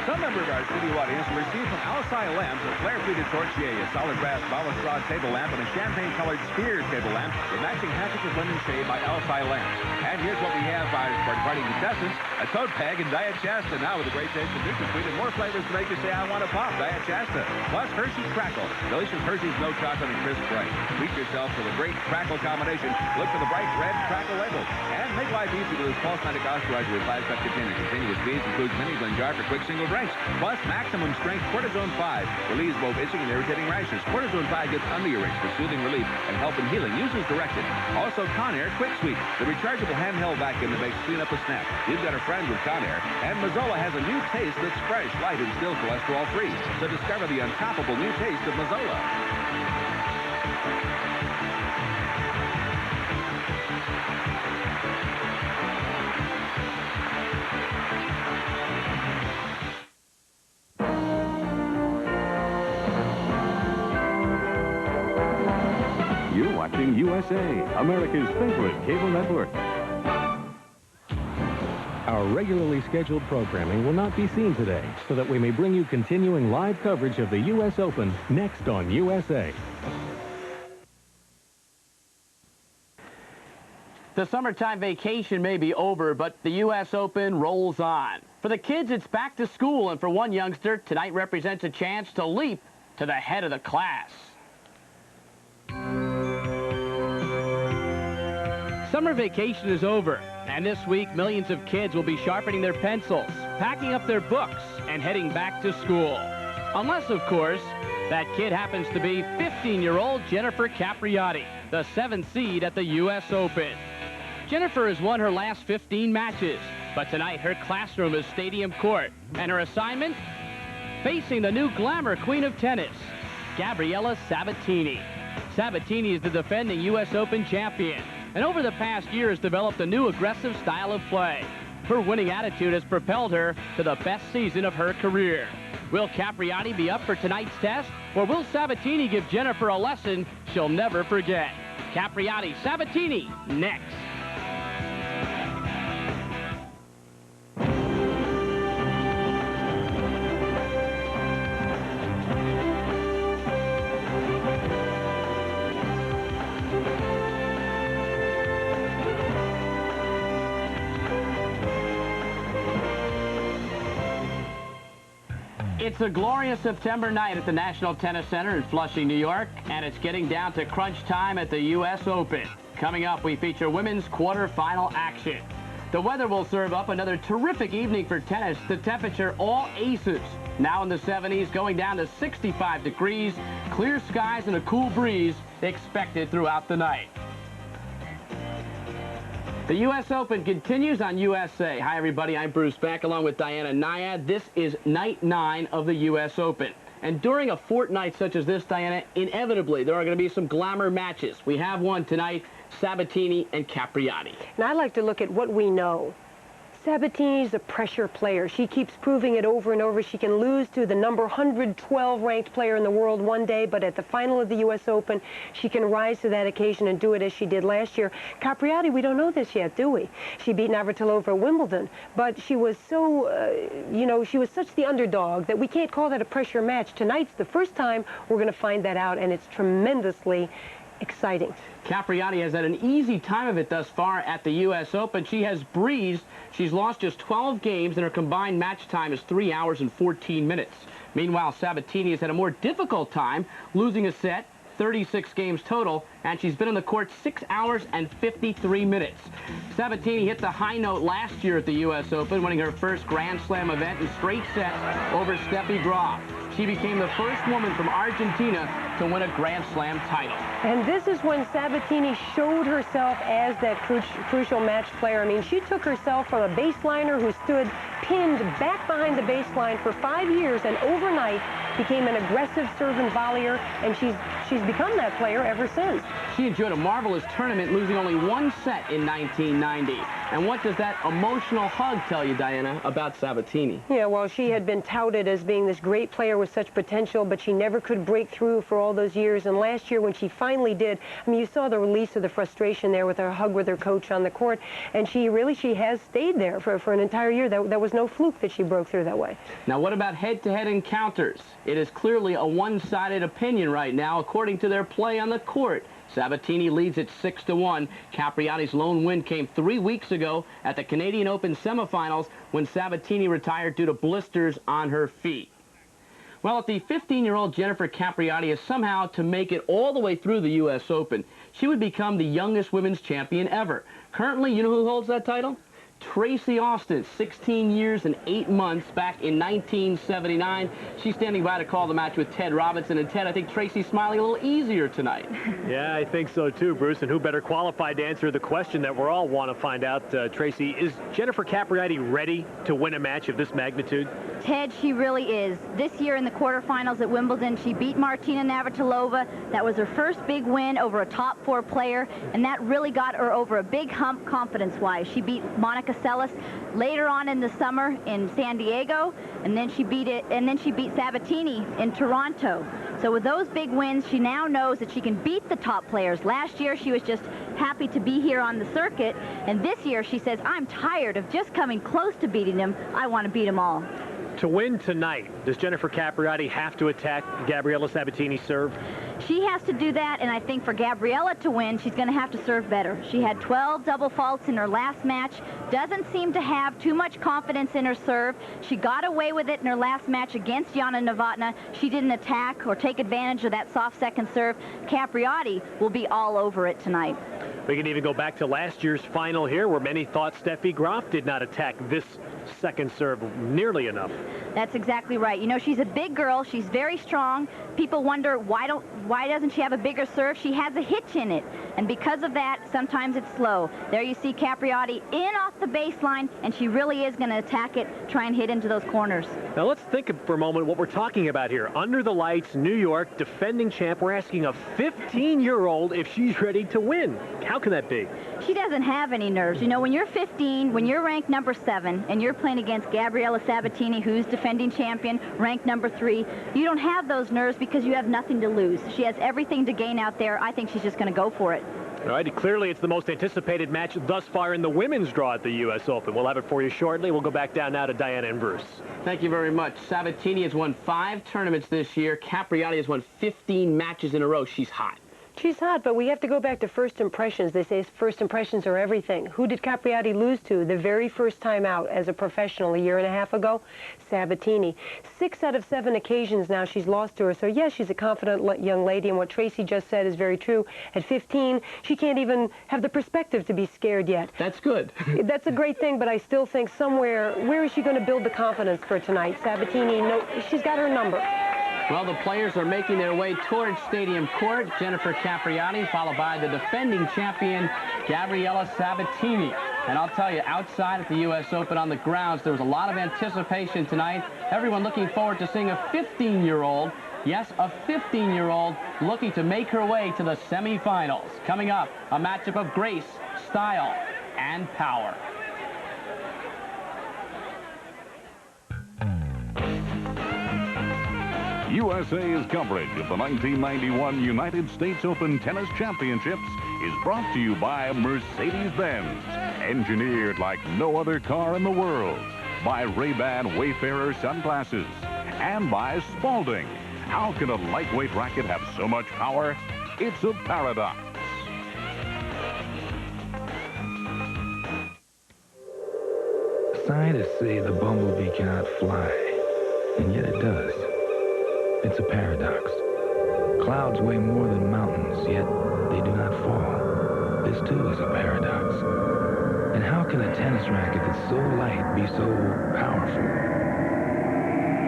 Some member of our studio audience will receive from Alcai Lamps a flare-pleated torchier, a solid brass balustrade table lamp, and a champagne-colored spear table lamp with matching hatchets of linen shade by Alcai Lamps. And here's what we have for departing contestants: a tote bag and Diet Shasta, now with a great taste of NutraSweet and more flavors to make you say, I want to pop, Diet Shasta. Plus Hershey's Crackle, delicious Hershey's milk chocolate and crisp bright. Treat yourself to the great Crackle combination. Look for the bright red Crackle label. And make life easy with this pulse-matic osteroider with 5-cup container. Continuous feeds includes mini blend jar for quick single drinks. Plus maximum strength Cortisone 5 relieves both itching and irritating rashes. Cortisone 5 gets under your itch for soothing relief and help in healing. Use as directed. Also Conair Quick Sweep, the rechargeable handheld vacuum that makes cleanup a snap. You've got a friend with Conair. And Mazzola has a new taste that's fresh, light, and still cholesterol-free. So discover the untoppable new taste of Mazzola. You're watching USA, America's favorite cable network. Our regularly scheduled programming will not be seen today, so that we may bring you continuing live coverage of the U.S. Open next on USA. The summertime vacation may be over, but the U.S. Open rolls on. For the kids, it's back to school, and for one youngster, tonight represents a chance to leap to the head of the class. Summer vacation is over, and this week millions of kids will be sharpening their pencils, packing up their books, and heading back to school. Unless, of course, that kid happens to be 15-year-old Jennifer Capriati, the 7th seed at the U.S. Open. Jennifer has won her last 15 matches, but tonight her classroom is Stadium Court, and her assignment? Facing the new glamour queen of tennis, Gabriela Sabatini. Sabatini is the defending U.S. Open champion, and over the past year has developed a new aggressive style of play. Her winning attitude has propelled her to the best season of her career. Will Capriati be up for tonight's test, or will Sabatini give Jennifer a lesson she'll never forget? Capriati, Sabatini, next. It's a glorious September night at the National Tennis Center in Flushing, New York, and it's getting down to crunch time at the U.S. Open. Coming up, we feature women's quarterfinal action. The weather will serve up another terrific evening for tennis. The temperature all aces. Now in the 70s, going down to 65 degrees, clear skies and a cool breeze expected throughout the night. The U.S. Open continues on USA. Hi, everybody. I'm Bruce Beck, along with Diana Nyad. This is night 9 of the U.S. Open. And during a fortnight such as this, Diana, inevitably there are going to be some glamour matches. We have one tonight, Sabatini and Capriati. Now, I'd like to look at what we know. Sabatini's a pressure player. She keeps proving it over and over. She can lose to the number 112 ranked player in the world one day, but at the final of the U.S. Open, she can rise to that occasion and do it as she did last year. Capriati, we don't know this yet, do we? She beat Navratilova at Wimbledon, but she was so, she was such the underdog that we can't call that a pressure match. Tonight's the first time we're going to find that out, and it's tremendously exciting. Capriati has had an easy time of it thus far at the U.S. Open. She has breezed. She's lost just 12 games, and her combined match time is 3 hours and 14 minutes. Meanwhile, Sabatini has had a more difficult time, losing a set, 36 games total, and she's been on the court 6 hours and 53 minutes. Sabatini hit the high note last year at the U.S. Open, winning her first Grand Slam event in straight sets over Steffi Graf. She became the first woman from Argentina to win a Grand Slam title. And this is when Sabatini showed herself as that crucial match player. I mean, she took herself from a baseliner who stood pinned back behind the baseline for 5 years and overnight became an aggressive serve and volleyer, and she's become that player ever since. She enjoyed a marvelous tournament, losing only one set in 1990. And what does that emotional hug tell you, Diana, about Sabatini? Yeah, well, she had been touted as being this great player with such potential, but she never could break through for all those years. And last year, when she finally did, I mean, you saw the release of the frustration there with her hug with her coach on the court, and she has stayed there for an entire year. That was no fluke that she broke through that way. Now, what about head-to-head encounters? It is clearly a one-sided opinion right now, according to their play on the court. Sabatini leads at 6-1. Capriati's lone win came 3 weeks ago at the Canadian Open semifinals when Sabatini retired due to blisters on her feet. Well, if the 15-year-old Jennifer Capriati is somehow to make it all the way through the U.S. Open, she would become the youngest women's champion ever. Currently, you know who holds that title? Tracy Austin, 16 years and 8 months back in 1979. She's standing by to call the match with Ted Robinson. And Ted, I think Tracy's smiling a little easier tonight. Yeah, I think so too, Bruce. And who better qualified to answer the question that we all want to find out, Tracy, is Jennifer Capriati ready to win a match of this magnitude? Ted, she really is. This year in the quarterfinals at Wimbledon, she beat Martina Navratilova. That was her first big win over a top 4 player, and that really got her over a big hump confidence-wise. She beat Monica Seles later on in the summer in San Diego, and then she beat Sabatini in Toronto. So with those big wins, she now knows that she can beat the top players. Last year, she was just happy to be here on the circuit, and this year she says, I'm tired of just coming close to beating them. I want to beat them all. To win tonight, does Jennifer Capriati have to attack Gabriela Sabatini's serve? She has to do that, and I think for Gabriela to win, she's going to have to serve better. She had 12 double faults in her last match, doesn't seem to have too much confidence in her serve. She got away with it in her last match against Jana Novotná. She didn't attack or take advantage of that soft second serve. Capriati will be all over it tonight. We can even go back to last year's final here, where many thought Steffi Graf did not attack this second serve nearly enough. That's exactly right. You know, she's a big girl. She's very strong. People wonder, why doesn't she have a bigger serve? She has a hitch in it. And because of that, sometimes it's slow. There you see Capriati in off the baseline, and she really is going to attack it, try and hit into those corners. Now let's think for a moment what we're talking about here. Under the lights, New York, defending champ. We're asking a 15-year-old if she's ready to win. How can that be? She doesn't have any nerves. You know, when you're 15, when you're ranked number 7, and you're playing against Gabriella Sabatini, who's defending champion, ranked number 3. You don't have those nerves because you have nothing to lose. She has everything to gain out there. I think she's just going to go for it. All right, clearly it's the most anticipated match thus far in the women's draw at the U.S. Open. We'll have it for you shortly. We'll go back down now to Diana and Bruce. Thank you very much. Sabatini has won 5 tournaments this year. Capriati has won 15 matches in a row. She's hot. She's hot, but we have to go back to first impressions. They say first impressions are everything. Who did Capriati lose to the very first time out as a professional a year and a half ago? Sabatini. 6 out of 7 occasions now she's lost to her. So, yes, she's a confident young lady, and what Tracy just said is very true. At 15, she can't even have the perspective to be scared yet. That's good. That's a great thing, but I still think somewhere, where is she going to build the confidence for tonight? Sabatini, no, she's got her number. Well, the players are making their way towards Stadium Court. Jennifer Capriati, followed by the defending champion, Gabriella Sabatini. And I'll tell you, outside at the U.S. Open on the grounds, there was a lot of anticipation tonight. Everyone looking forward to seeing a 15-year-old, yes, a 15-year-old, looking to make her way to the semifinals. Coming up, a matchup of grace, style, and power. USA's coverage of the 1991 United States Open Tennis Championships is brought to you by Mercedes-Benz, engineered like no other car in the world, by Ray-Ban Wayfarer sunglasses, and by Spalding. How can a lightweight racket have so much power? It's a paradox. Scientists say the bumblebee cannot fly, and yet it does. It's a paradox. Clouds weigh more than mountains, yet they do not fall. This, too, is a paradox. And how can a tennis racket that's so light be so powerful?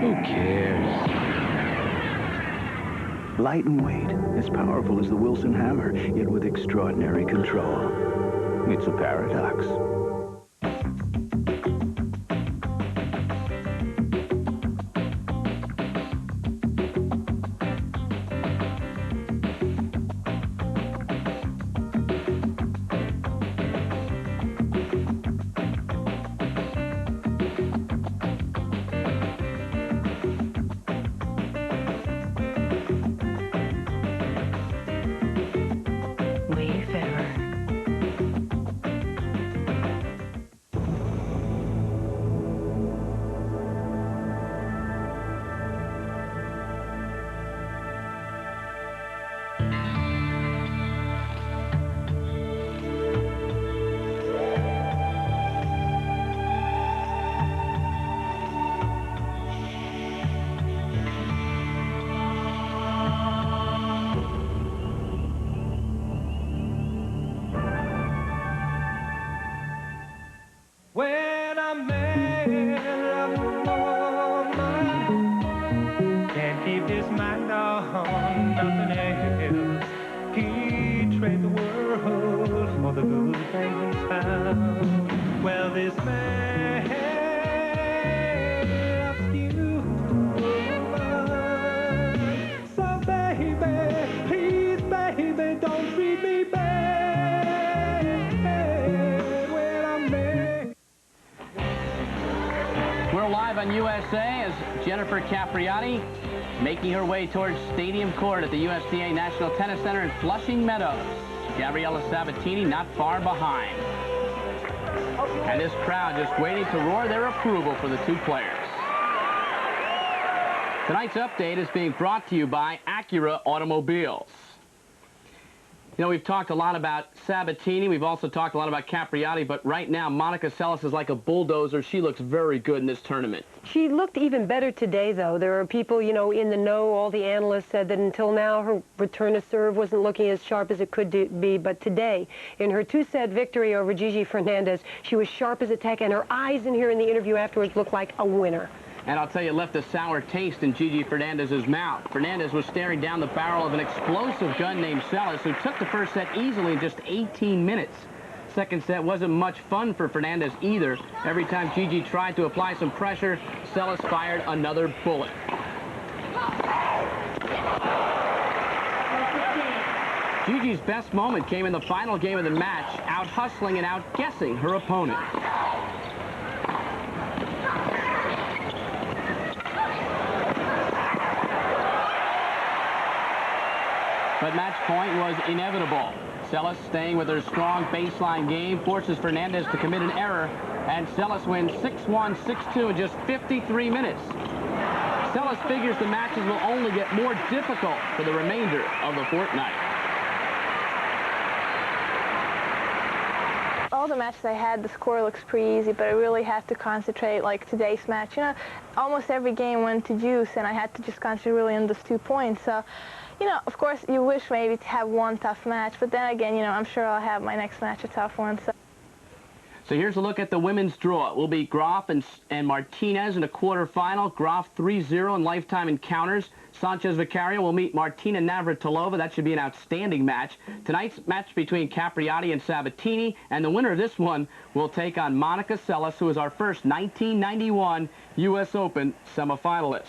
Who cares? Light in weight, as powerful as the Wilson hammer, yet with extraordinary control. It's a paradox. When a man loves a woman, can't keep his mind on nothing else. He trades the world for the good things found. Well, this man loves you, so baby, please, baby, don't treat me bad. We're live on USA as Jennifer Capriati making her way towards Stadium Court at the USTA National Tennis Center in Flushing Meadows. Gabriella Sabatini not far behind. And this crowd just waiting to roar their approval for the two players. Tonight's update is being brought to you by Acura Automobiles. You know, we've talked a lot about Sabatini. We've also talked a lot about Capriati, but right now, Monica Seles is like a bulldozer. She looks very good in this tournament. She looked even better today, though. There are people, you know, in the know. All the analysts said that until now, her return to serve wasn't looking as sharp as it could be. But today, in her 2-set victory over Gigi Fernandez, she was sharp as a tack, and her eyes in here in the interview afterwards looked like a winner. And I'll tell you, it left a sour taste in Gigi Fernandez's mouth. Fernandez was staring down the barrel of an explosive gun named Seles, who took the first set easily in just 18 minutes. Second set wasn't much fun for Fernandez either. Every time Gigi tried to apply some pressure, Seles fired another bullet. Gigi's best moment came in the final game of the match, out-hustling and out-guessing her opponent. but match point was inevitable. Celis, staying with her strong baseline game, forces Fernandez to commit an error, and Celis wins 6-1, 6-2 in just 53 minutes. Celis figures the matches will only get more difficult for the remainder of the fortnight. All the matches I had, the score looks pretty easy, but I really have to concentrate, like today's match. You know, almost every game went to juice, and I had to just concentrate really on those 2 points. So, you know, of course, you wish maybe to have one tough match, but then again, you know, I'm sure I'll have my next match a tough one. So here's a look at the women's draw. It will be Graf and Martinez in the quarterfinal. Graf 3-0 in lifetime encounters. Sanchez Vicario will meet Martina Navratilova. That should be an outstanding match. Tonight's match between Capriati and Sabatini, and the winner of this one will take on Monica Seles, who is our first 1991 U.S. Open semifinalist.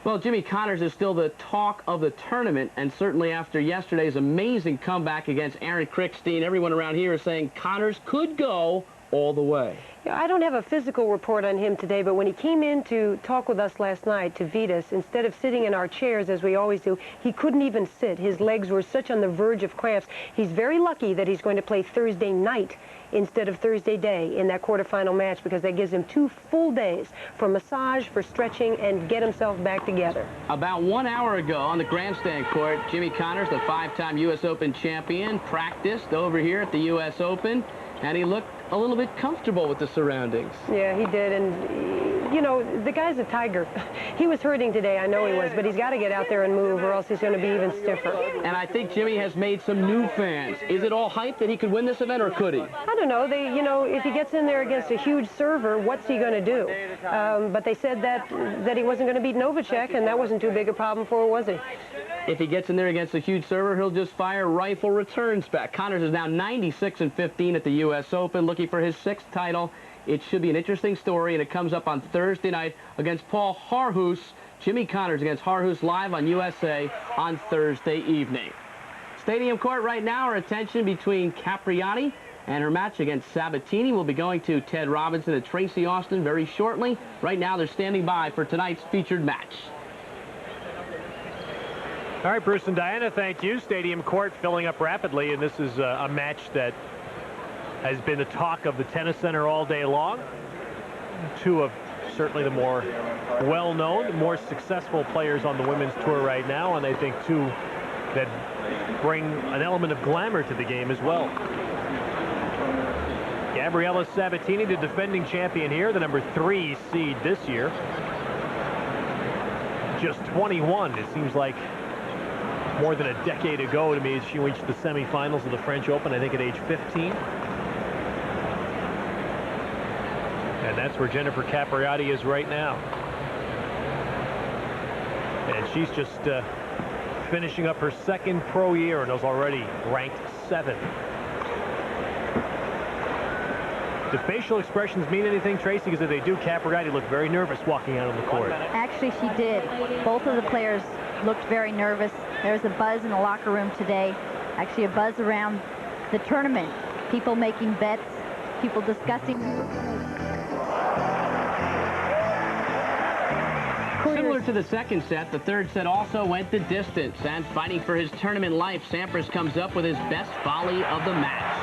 Well, Jimmy Connors is still the talk of the tournament, and certainly after yesterday's amazing comeback against Aaron Krickstein, everyone around here is saying Connors could go all the way. Yeah, I don't have a physical report on him today, but when he came in to talk with us last night to Vitas, instead of sitting in our chairs as we always do, he couldn't even sit. His legs were such on the verge of cramps. He's very lucky that he's going to play Thursday night instead of Thursday day in that quarterfinal match, because that gives him 2 full days for massage, for stretching, and get himself back together. About 1 hour ago on the grandstand court, Jimmy Connors, the 5-time U.S. Open champion, practiced over here at the U.S. Open, and he looked a little bit comfortable with the surroundings. Yeah, he did, and, you know, the guy's a tiger. He was hurting today, I know he was, but he's got to get out there and move, or else he's going to be even stiffer. And I think Jimmy has made some new fans. Is it all hype that he could win this event, or could he? I don't know. You know, if he gets in there against a huge server, what's he going to do? But they said that he wasn't going to beat Novacek, and that wasn't too big a problem for him, was he? If he gets in there against a huge server, he'll just fire rifle returns back. Connors is now 96-15 at the U.S. Open, looking for his 6th title. It should be an interesting story, and it comes up on Thursday night against Paul Harhus. Jimmy Connors against Harhus live on USA on Thursday evening. Stadium court right now, our attention between Capriati and her match against Sabatini. We'll be going to Ted Robinson and Tracy Austin very shortly. Right now, they're standing by for tonight's featured match. All right, Bruce and Diana, thank you. Stadium court filling up rapidly, and this is a match that has been the talk of the tennis center all day long. 2 of certainly the more well-known, more successful players on the women's tour right now, and I think 2 that bring an element of glamour to the game as well. Gabriela Sabatini, the defending champion here, the number 3 seed this year. Just 21, it seems like more than a decade ago to me, she reached the semifinals of the French Open, I think at age 15. And that's where Jennifer Capriati is right now. And she's just finishing up her 2nd pro year and is already ranked 7th. Do facial expressions mean anything, Tracy? Because if they do, Capriati looked very nervous walking out on the court. Actually, she did. Both of the players looked very nervous. There was a buzz in the locker room today. Actually, a buzz around the tournament. People making bets, people discussing. Similar to the 2nd set, the 3rd set also went the distance, and fighting for his tournament life, Sampras comes up with his best volley of the match.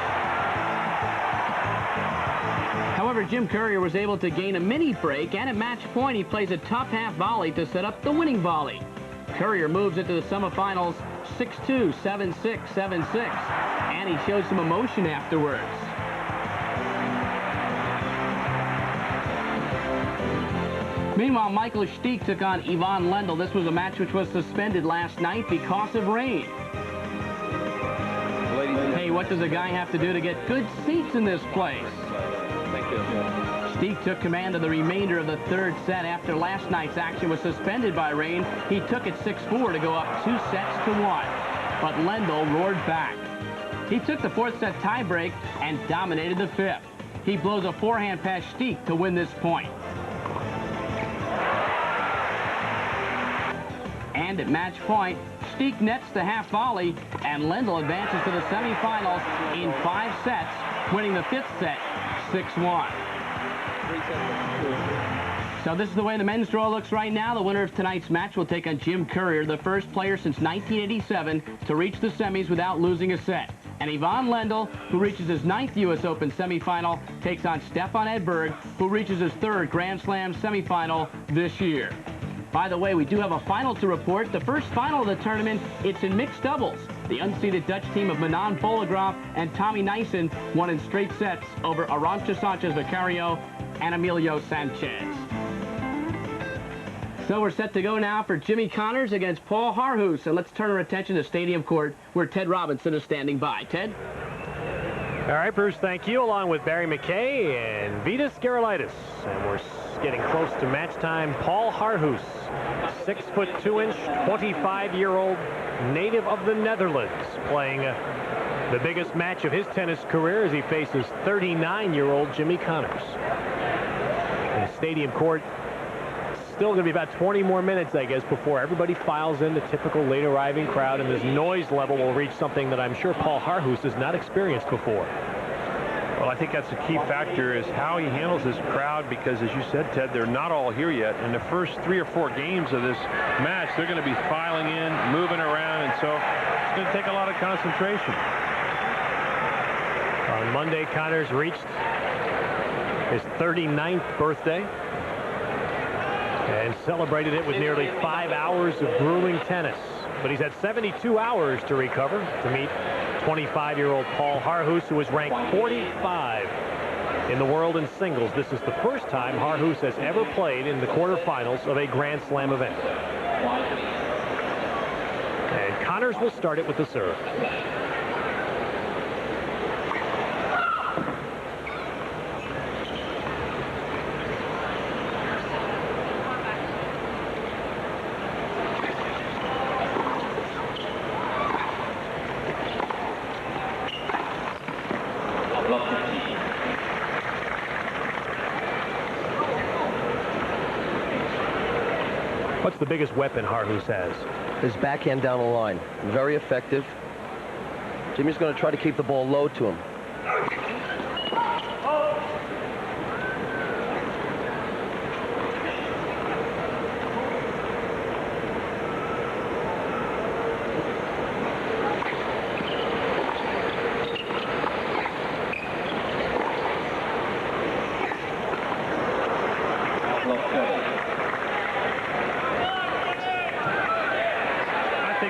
However, Jim Courier was able to gain a mini break, and at match point, he plays a top half volley to set up the winning volley. Courier moves into the semifinals 6-2, 7-6, 7-6, and he showed some emotion afterwards. Meanwhile, Michael Stieck took on Yvonne Lendl. This was a match which was suspended last night because of rain. Hey, what does a guy have to do to get good seats in this place? Thank you. Stieck took command of the remainder of the 3rd set after last night's action was suspended by rain. He took it 6-4 to go up 2 sets to 1. But Lendl roared back. He took the 4th set tiebreak and dominated the 5th. He blows a forehand past Stieck to win this point. And at match point, Stieck nets the half volley, and Lendl advances to the semifinals in 5 sets, winning the 5th set 6-1. So this is the way the men's draw looks right now. The winner of tonight's match will take on Jim Courier, the first player since 1987 to reach the semis without losing a set. And Yvonne Lendl, who reaches his 9th U.S. Open semifinal, takes on Stefan Edberg, who reaches his 3rd Grand Slam semifinal this year. By the way, we do have a final to report. The first final of the tournament, it's in mixed doubles. The unseeded Dutch team of Manon Bolagraf and Tommy Nyssen won in straight sets over Arantxa Sanchez-Vicario and Emilio Sanchez. So we're set to go now for Jimmy Connors against Paul Harhoos. And let's turn our attention to Stadium Court, where Ted Robinson is standing by. Ted? All right, Bruce, thank you, along with Barry McKay and Vitas Gerulaitis. And we're getting close to match time. Paul Harhoos, 6'2", 25-year-old native of the Netherlands, playing the biggest match of his tennis career as he faces 39-year-old Jimmy Connors. In Stadium Court, still going to be about 20 more minutes, I guess, before everybody files in, the typical late arriving crowd, and this noise level will reach something that I'm sure Paul Harhoos has not experienced before. Well, I think that's a key factor, is how he handles this crowd, because as you said, Ted, they're not all here yet. In the first 3 or 4 games of this match, they're going to be filing in, moving around, and so it's going to take a lot of concentration. On Monday, Connors reached his 39th birthday and celebrated it with nearly 5 hours of grueling tennis. But he's had 72 hours to recover to meet 25-year-old Paul Harhoos, who was ranked 45 in the world in singles. This is the first time Harhoos has ever played in the quarterfinals of a Grand Slam event. And Connors will start it with the serve. What's the biggest weapon Harhoos has? His backhand down the line. Very effective. Jimmy's going to try to keep the ball low to him.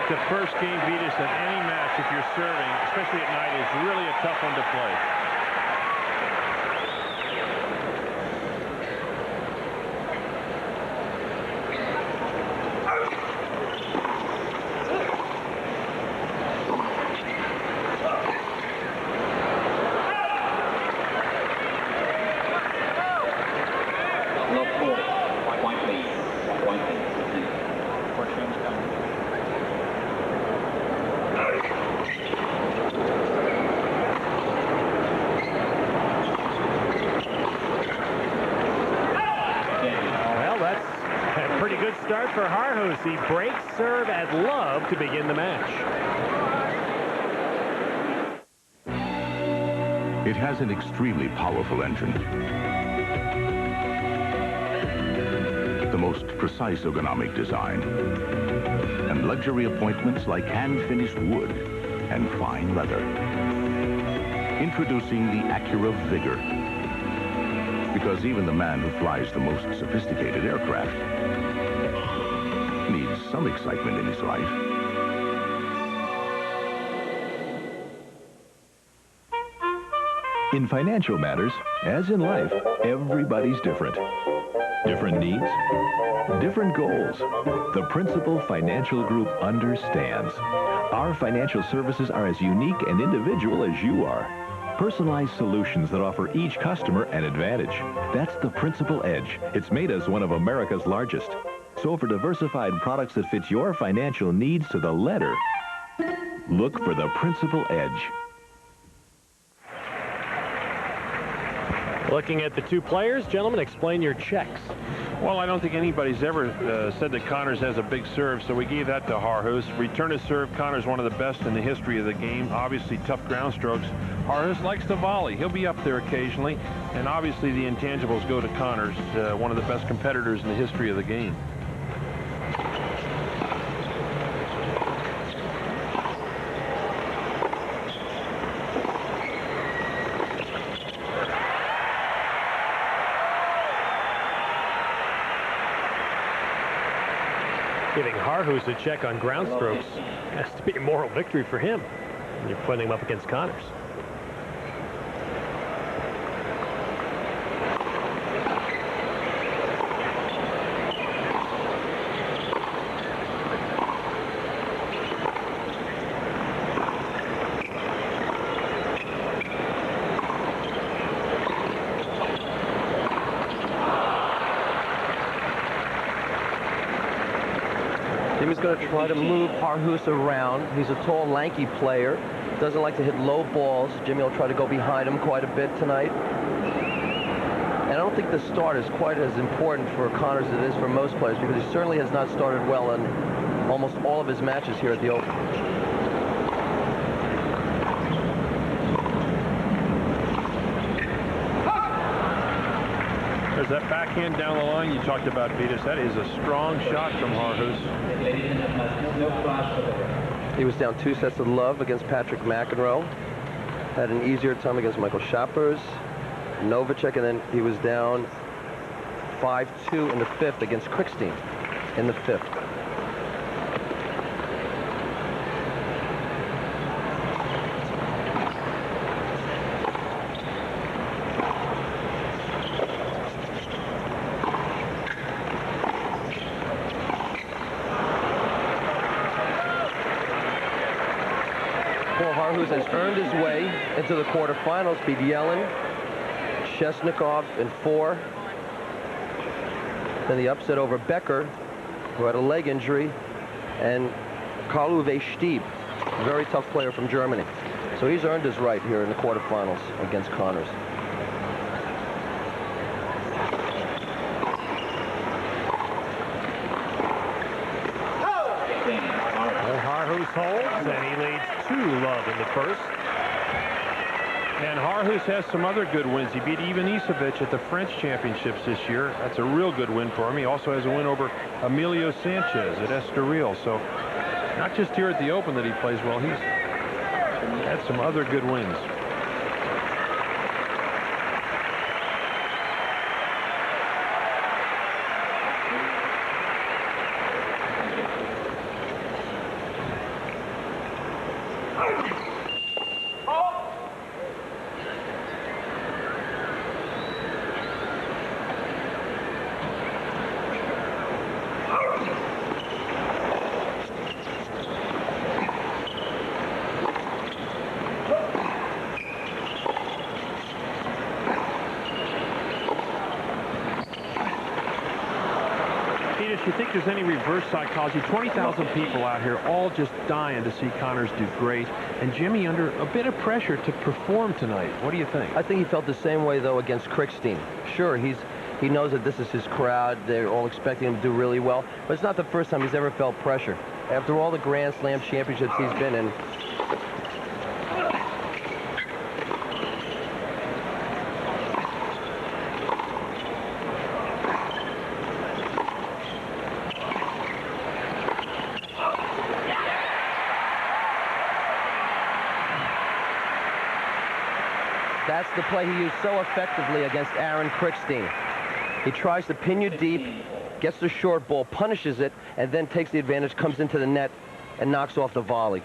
The first game, Vitas, of any match, if you're serving, especially at night, is really a tough one to play. Start for Harhoos. He breaks serve at love to begin the match. It has an extremely powerful engine. The most precise ergonomic design. And luxury appointments like hand-finished wood and fine leather. Introducing the Acura Vigor. Because even the man who flies the most sophisticated aircraft needs some excitement in his life. In financial matters, as in life, everybody's different. Different needs, different goals. The Principal Financial Group understands. Our financial services are as unique and individual as you are. Personalized solutions that offer each customer an advantage. That's the Principal Edge. It's made us one of America's largest. So for diversified products that fit your financial needs to the letter, look for the Principal Edge. Looking at the two players, gentlemen, explain your checks. Well, I don't think anybody's ever said that Connors has a big serve, so we gave that to Harhoos. Return to serve, Connors one of the best in the history of the game. Obviously, tough ground strokes. Harhoos likes to volley. He'll be up there occasionally. And obviously the intangibles go to Connors, one of the best competitors in the history of the game. Giving Harhus a check on ground strokes has to be a moral victory for him when you're putting him up against Connors. Jimmy's going to try to move Harhus around. He's a tall, lanky player. Doesn't like to hit low balls. Jimmy will try to go behind him quite a bit tonight. And I don't think the start is quite as important for Connors as it is for most players, because he certainly has not started well in almost all of his matches here at the Open. There's that backhand down the line you talked about, Vitas. That is a strong shot from Harhus. He was down 2 sets of love against Patrick McEnroe. Had an easier time against Michael Schappers, Novacek, and then he was down 5-2 in the 5th against Krickstein in the 5th. Harhus has earned his way into the quarterfinals, beat Yellen, Chesnikov in 4. Then the upset over Becker, who had a leg injury, and Karl-Uwe Stieb, a very tough player from Germany. So he's earned his right here in the quarterfinals against Connors. Harhus holds, and he leads 2-love in the first. And Harhus has some other good wins. He beat Ivan Isevich at the French Championships this year. That's a real good win for him. He also has a win over Emilio Sanchez at Estoril. So not just here at the Open that he plays well, he's had some other good wins. You think there's any reverse psychology? 20,000 people out here all just dying to see Connors do great, and Jimmy under a bit of pressure to perform tonight. What do you think? I think he felt the same way, though, against Krickstein. Sure, he knows that this is his crowd. They're all expecting him to do really well, but it's not the first time he's ever felt pressure. After all the Grand Slam championships he's been in, that's the play he used so effectively against Aaron Krickstein. He tries to pin you deep, gets the short ball, punishes it, and then takes the advantage, comes into the net, and knocks off the volley.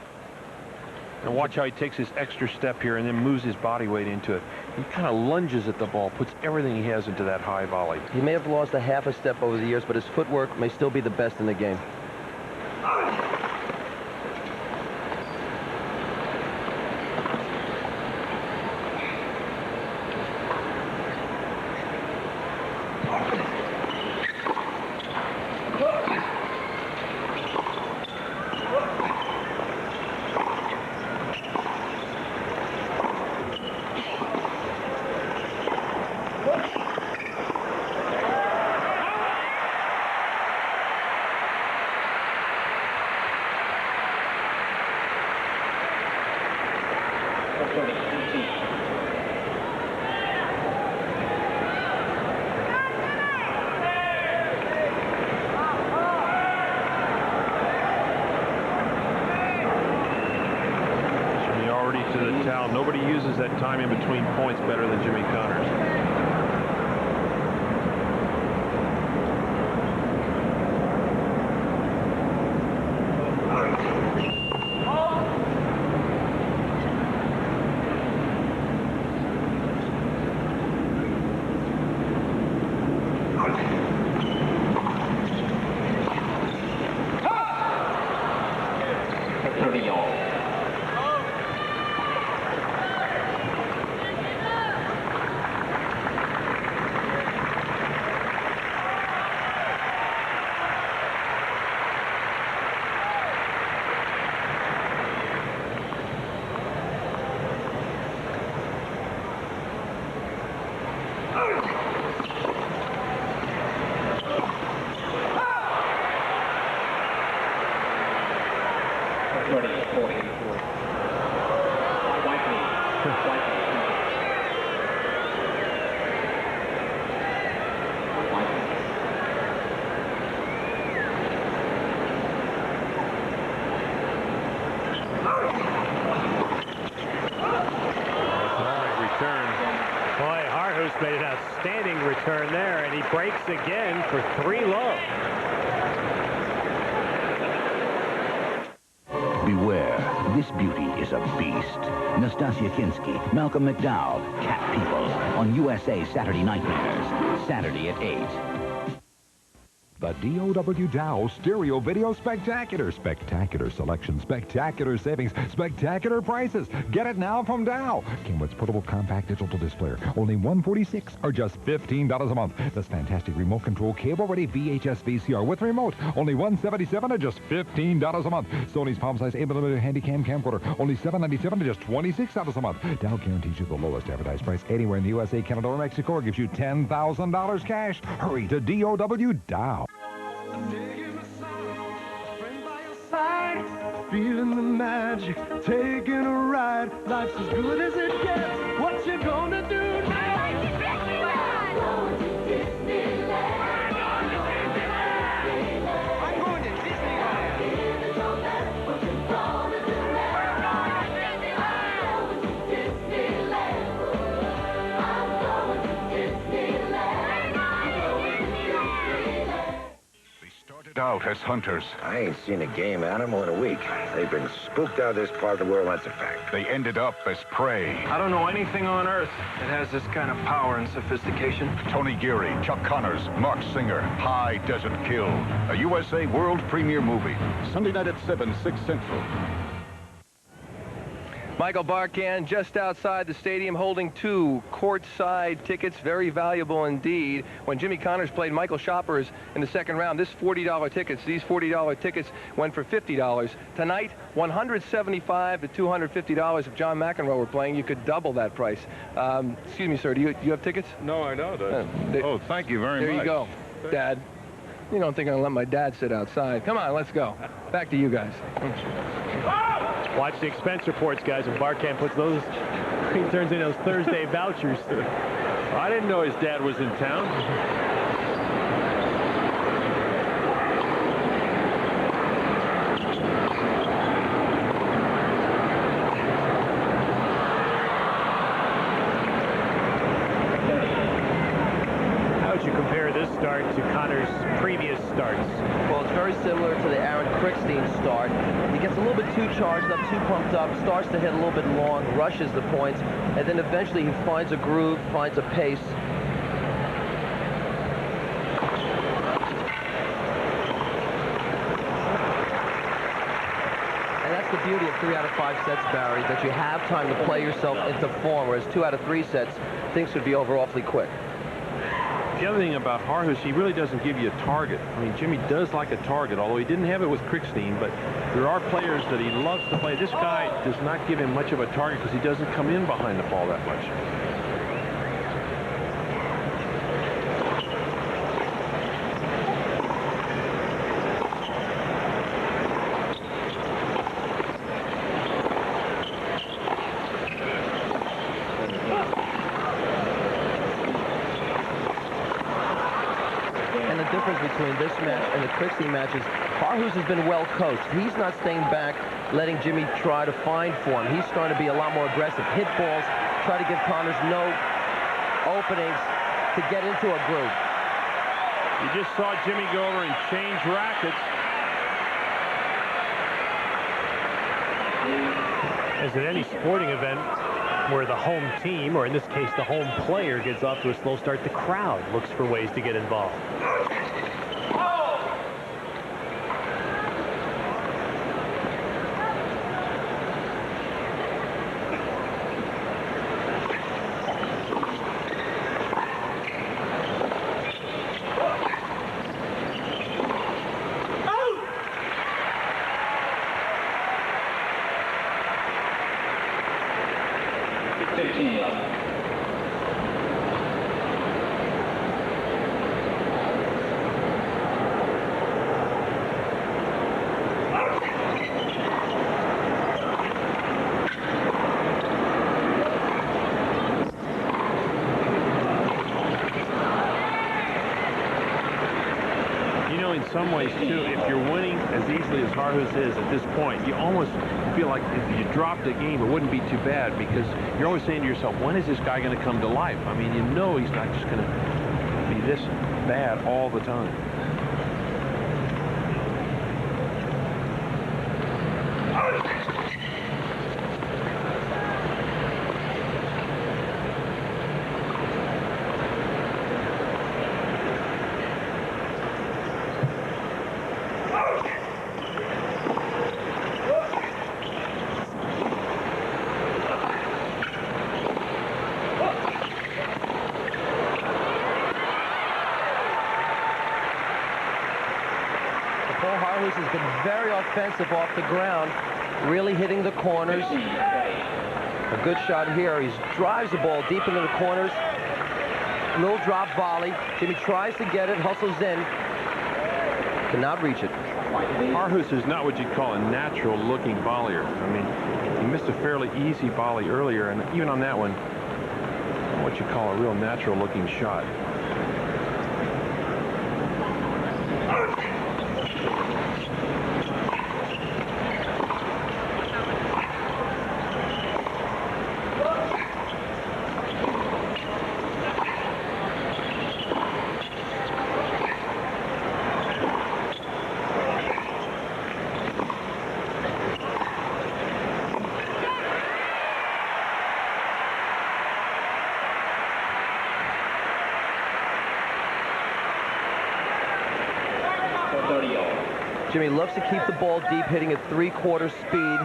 And watch how he takes his extra step here and then moves his body weight into it. He kind of lunges at the ball, puts everything he has into that high volley. He may have lost a half a step over the years, but his footwork may still be the best in the game. time in between points better than Jimmy Connors. Made an outstanding return there, and he breaks again for 3 low. Beware, this beauty is a beast. Nastasia Kinski, Malcolm McDowell, Cat People on USA Saturday Nightmares, Saturday at 8. The DOW Dow Stereo Video Spectacular. Spectacular selection, spectacular savings, spectacular prices. Get it now from Dow. Kenwood's portable compact digital displayer. Only $146 or just $15 a month. This fantastic remote control cable-ready VHS VCR with remote. Only $177 or just $15 a month. Sony's palm-size 8mm Handycam camcorder. Only $797 or just $26 a month. Dow guarantees you the lowest advertised price anywhere in the USA, Canada, or Mexico, or gives you $10,000 cash. Hurry to DOW Dow. Feeling the magic, taking a ride. Life's as good as it gets. What you gonna do now? I'm going to Disneyland. I'm going to Disneyland. Don't matter what you're gonna do now. We're going to Disneyland. I'm going to Disneyland. They started out as hunters. I ain't seen a game animal in a week. They've been spooked out of this part of the world, that's a fact. They ended up as prey. I don't know anything on Earth that has this kind of power and sophistication. Tony Geary, Chuck Connors, Mark Singer, High Desert Kill. A USA world premiere movie. Sunday night at 7, 6 Central. Michael Barkan just outside the stadium holding 2 courtside tickets, very valuable indeed. When Jimmy Connors played Michael Shoppers in the second round, these $40 tickets went for $50. Tonight, $175 to $250. If John McEnroe were playing, you could double that price. Excuse me, sir, do you have tickets? No, I don't. Oh, thank you very much. There you go, Dad. You don't think I'm gonna let my dad sit outside. Come on, let's go. Back to you guys. Watch the expense reports, guys, when Barkan puts those, he turns in those Thursday vouchers. I didn't know his dad was in town. How would you compare this start to Connors' previous starts? Well, it's very similar to the Aaron Crickstein start. He gets a little bit too charged up, too pumped up, starts to hit a little bit long, rushes the points, and then eventually he finds a groove, finds a pace. And that's the beauty of 3 out of 5 sets, Barry, that you have time to play yourself into form, whereas 2 out of 3 sets, things would be over awfully quick. The other thing about Harhus, he really doesn't give you a target. I mean, Jimmy does like a target, although he didn't have it with Crickstein, but there are players that he loves to play. This guy does not give him much of a target because he doesn't come in behind the ball that much. Between this match and the Crickstein matches, Harhus has been well coached. He's not staying back, letting Jimmy try to find form. He's starting to be a lot more aggressive, hit balls, try to give Connors no openings to get into a group. You just saw Jimmy go over and change rackets. As in any sporting event where the home team, or in this case the home player, gets off to a slow start, the crowd looks for ways to get involved. In some ways, too, if you're winning as easily as Harhus is at this point, you almost feel like if you dropped a game, it wouldn't be too bad, because you're always saying to yourself, when is this guy going to come to life? I mean, you know he's not just going to be this bad all the time. Harhus has been very offensive off the ground, really hitting the corners. A good shot here. He drives the ball deep into the corners. Little drop volley. Jimmy tries to get it, hustles in. Cannot reach it. Harhus is not what you'd call a natural-looking volleyer. I mean, he missed a fairly easy volley earlier, and even on that one, what you call a real natural-looking shot. Jimmy looks to keep the ball deep, hitting at 3/4 speed,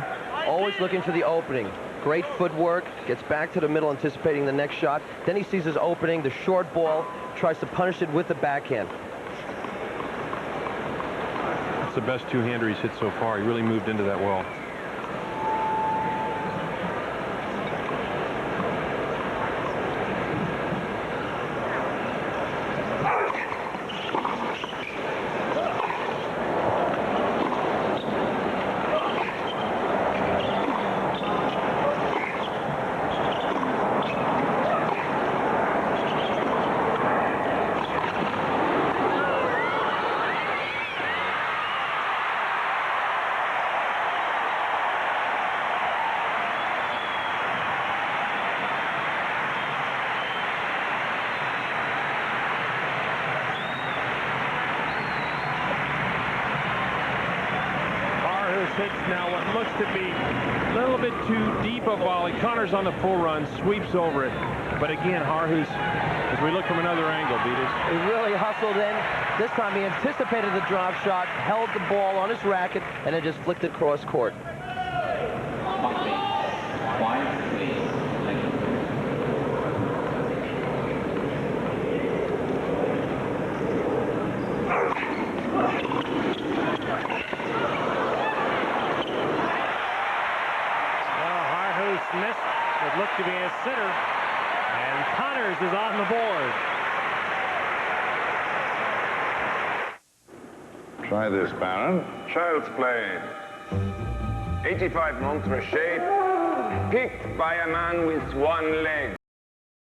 always looking for the opening. Great footwork, gets back to the middle, anticipating the next shot. Then he sees his opening, the short ball, tries to punish it with the backhand. That's the best two-hander he's hit so far. He really moved into that well. Hits now what looks to be a little bit too deep a volley. Connors on the full run, sweeps over it. But again, Harhus, as we look from another angle, Beatus. He really hustled in. This time he anticipated the drop shot, held the ball on his racket, and then just flicked it cross court. Missed what looked to be a sitter, and Connors is on the board. Try this, Baron. Child's play. 85 montre shape, picked by a man with one leg.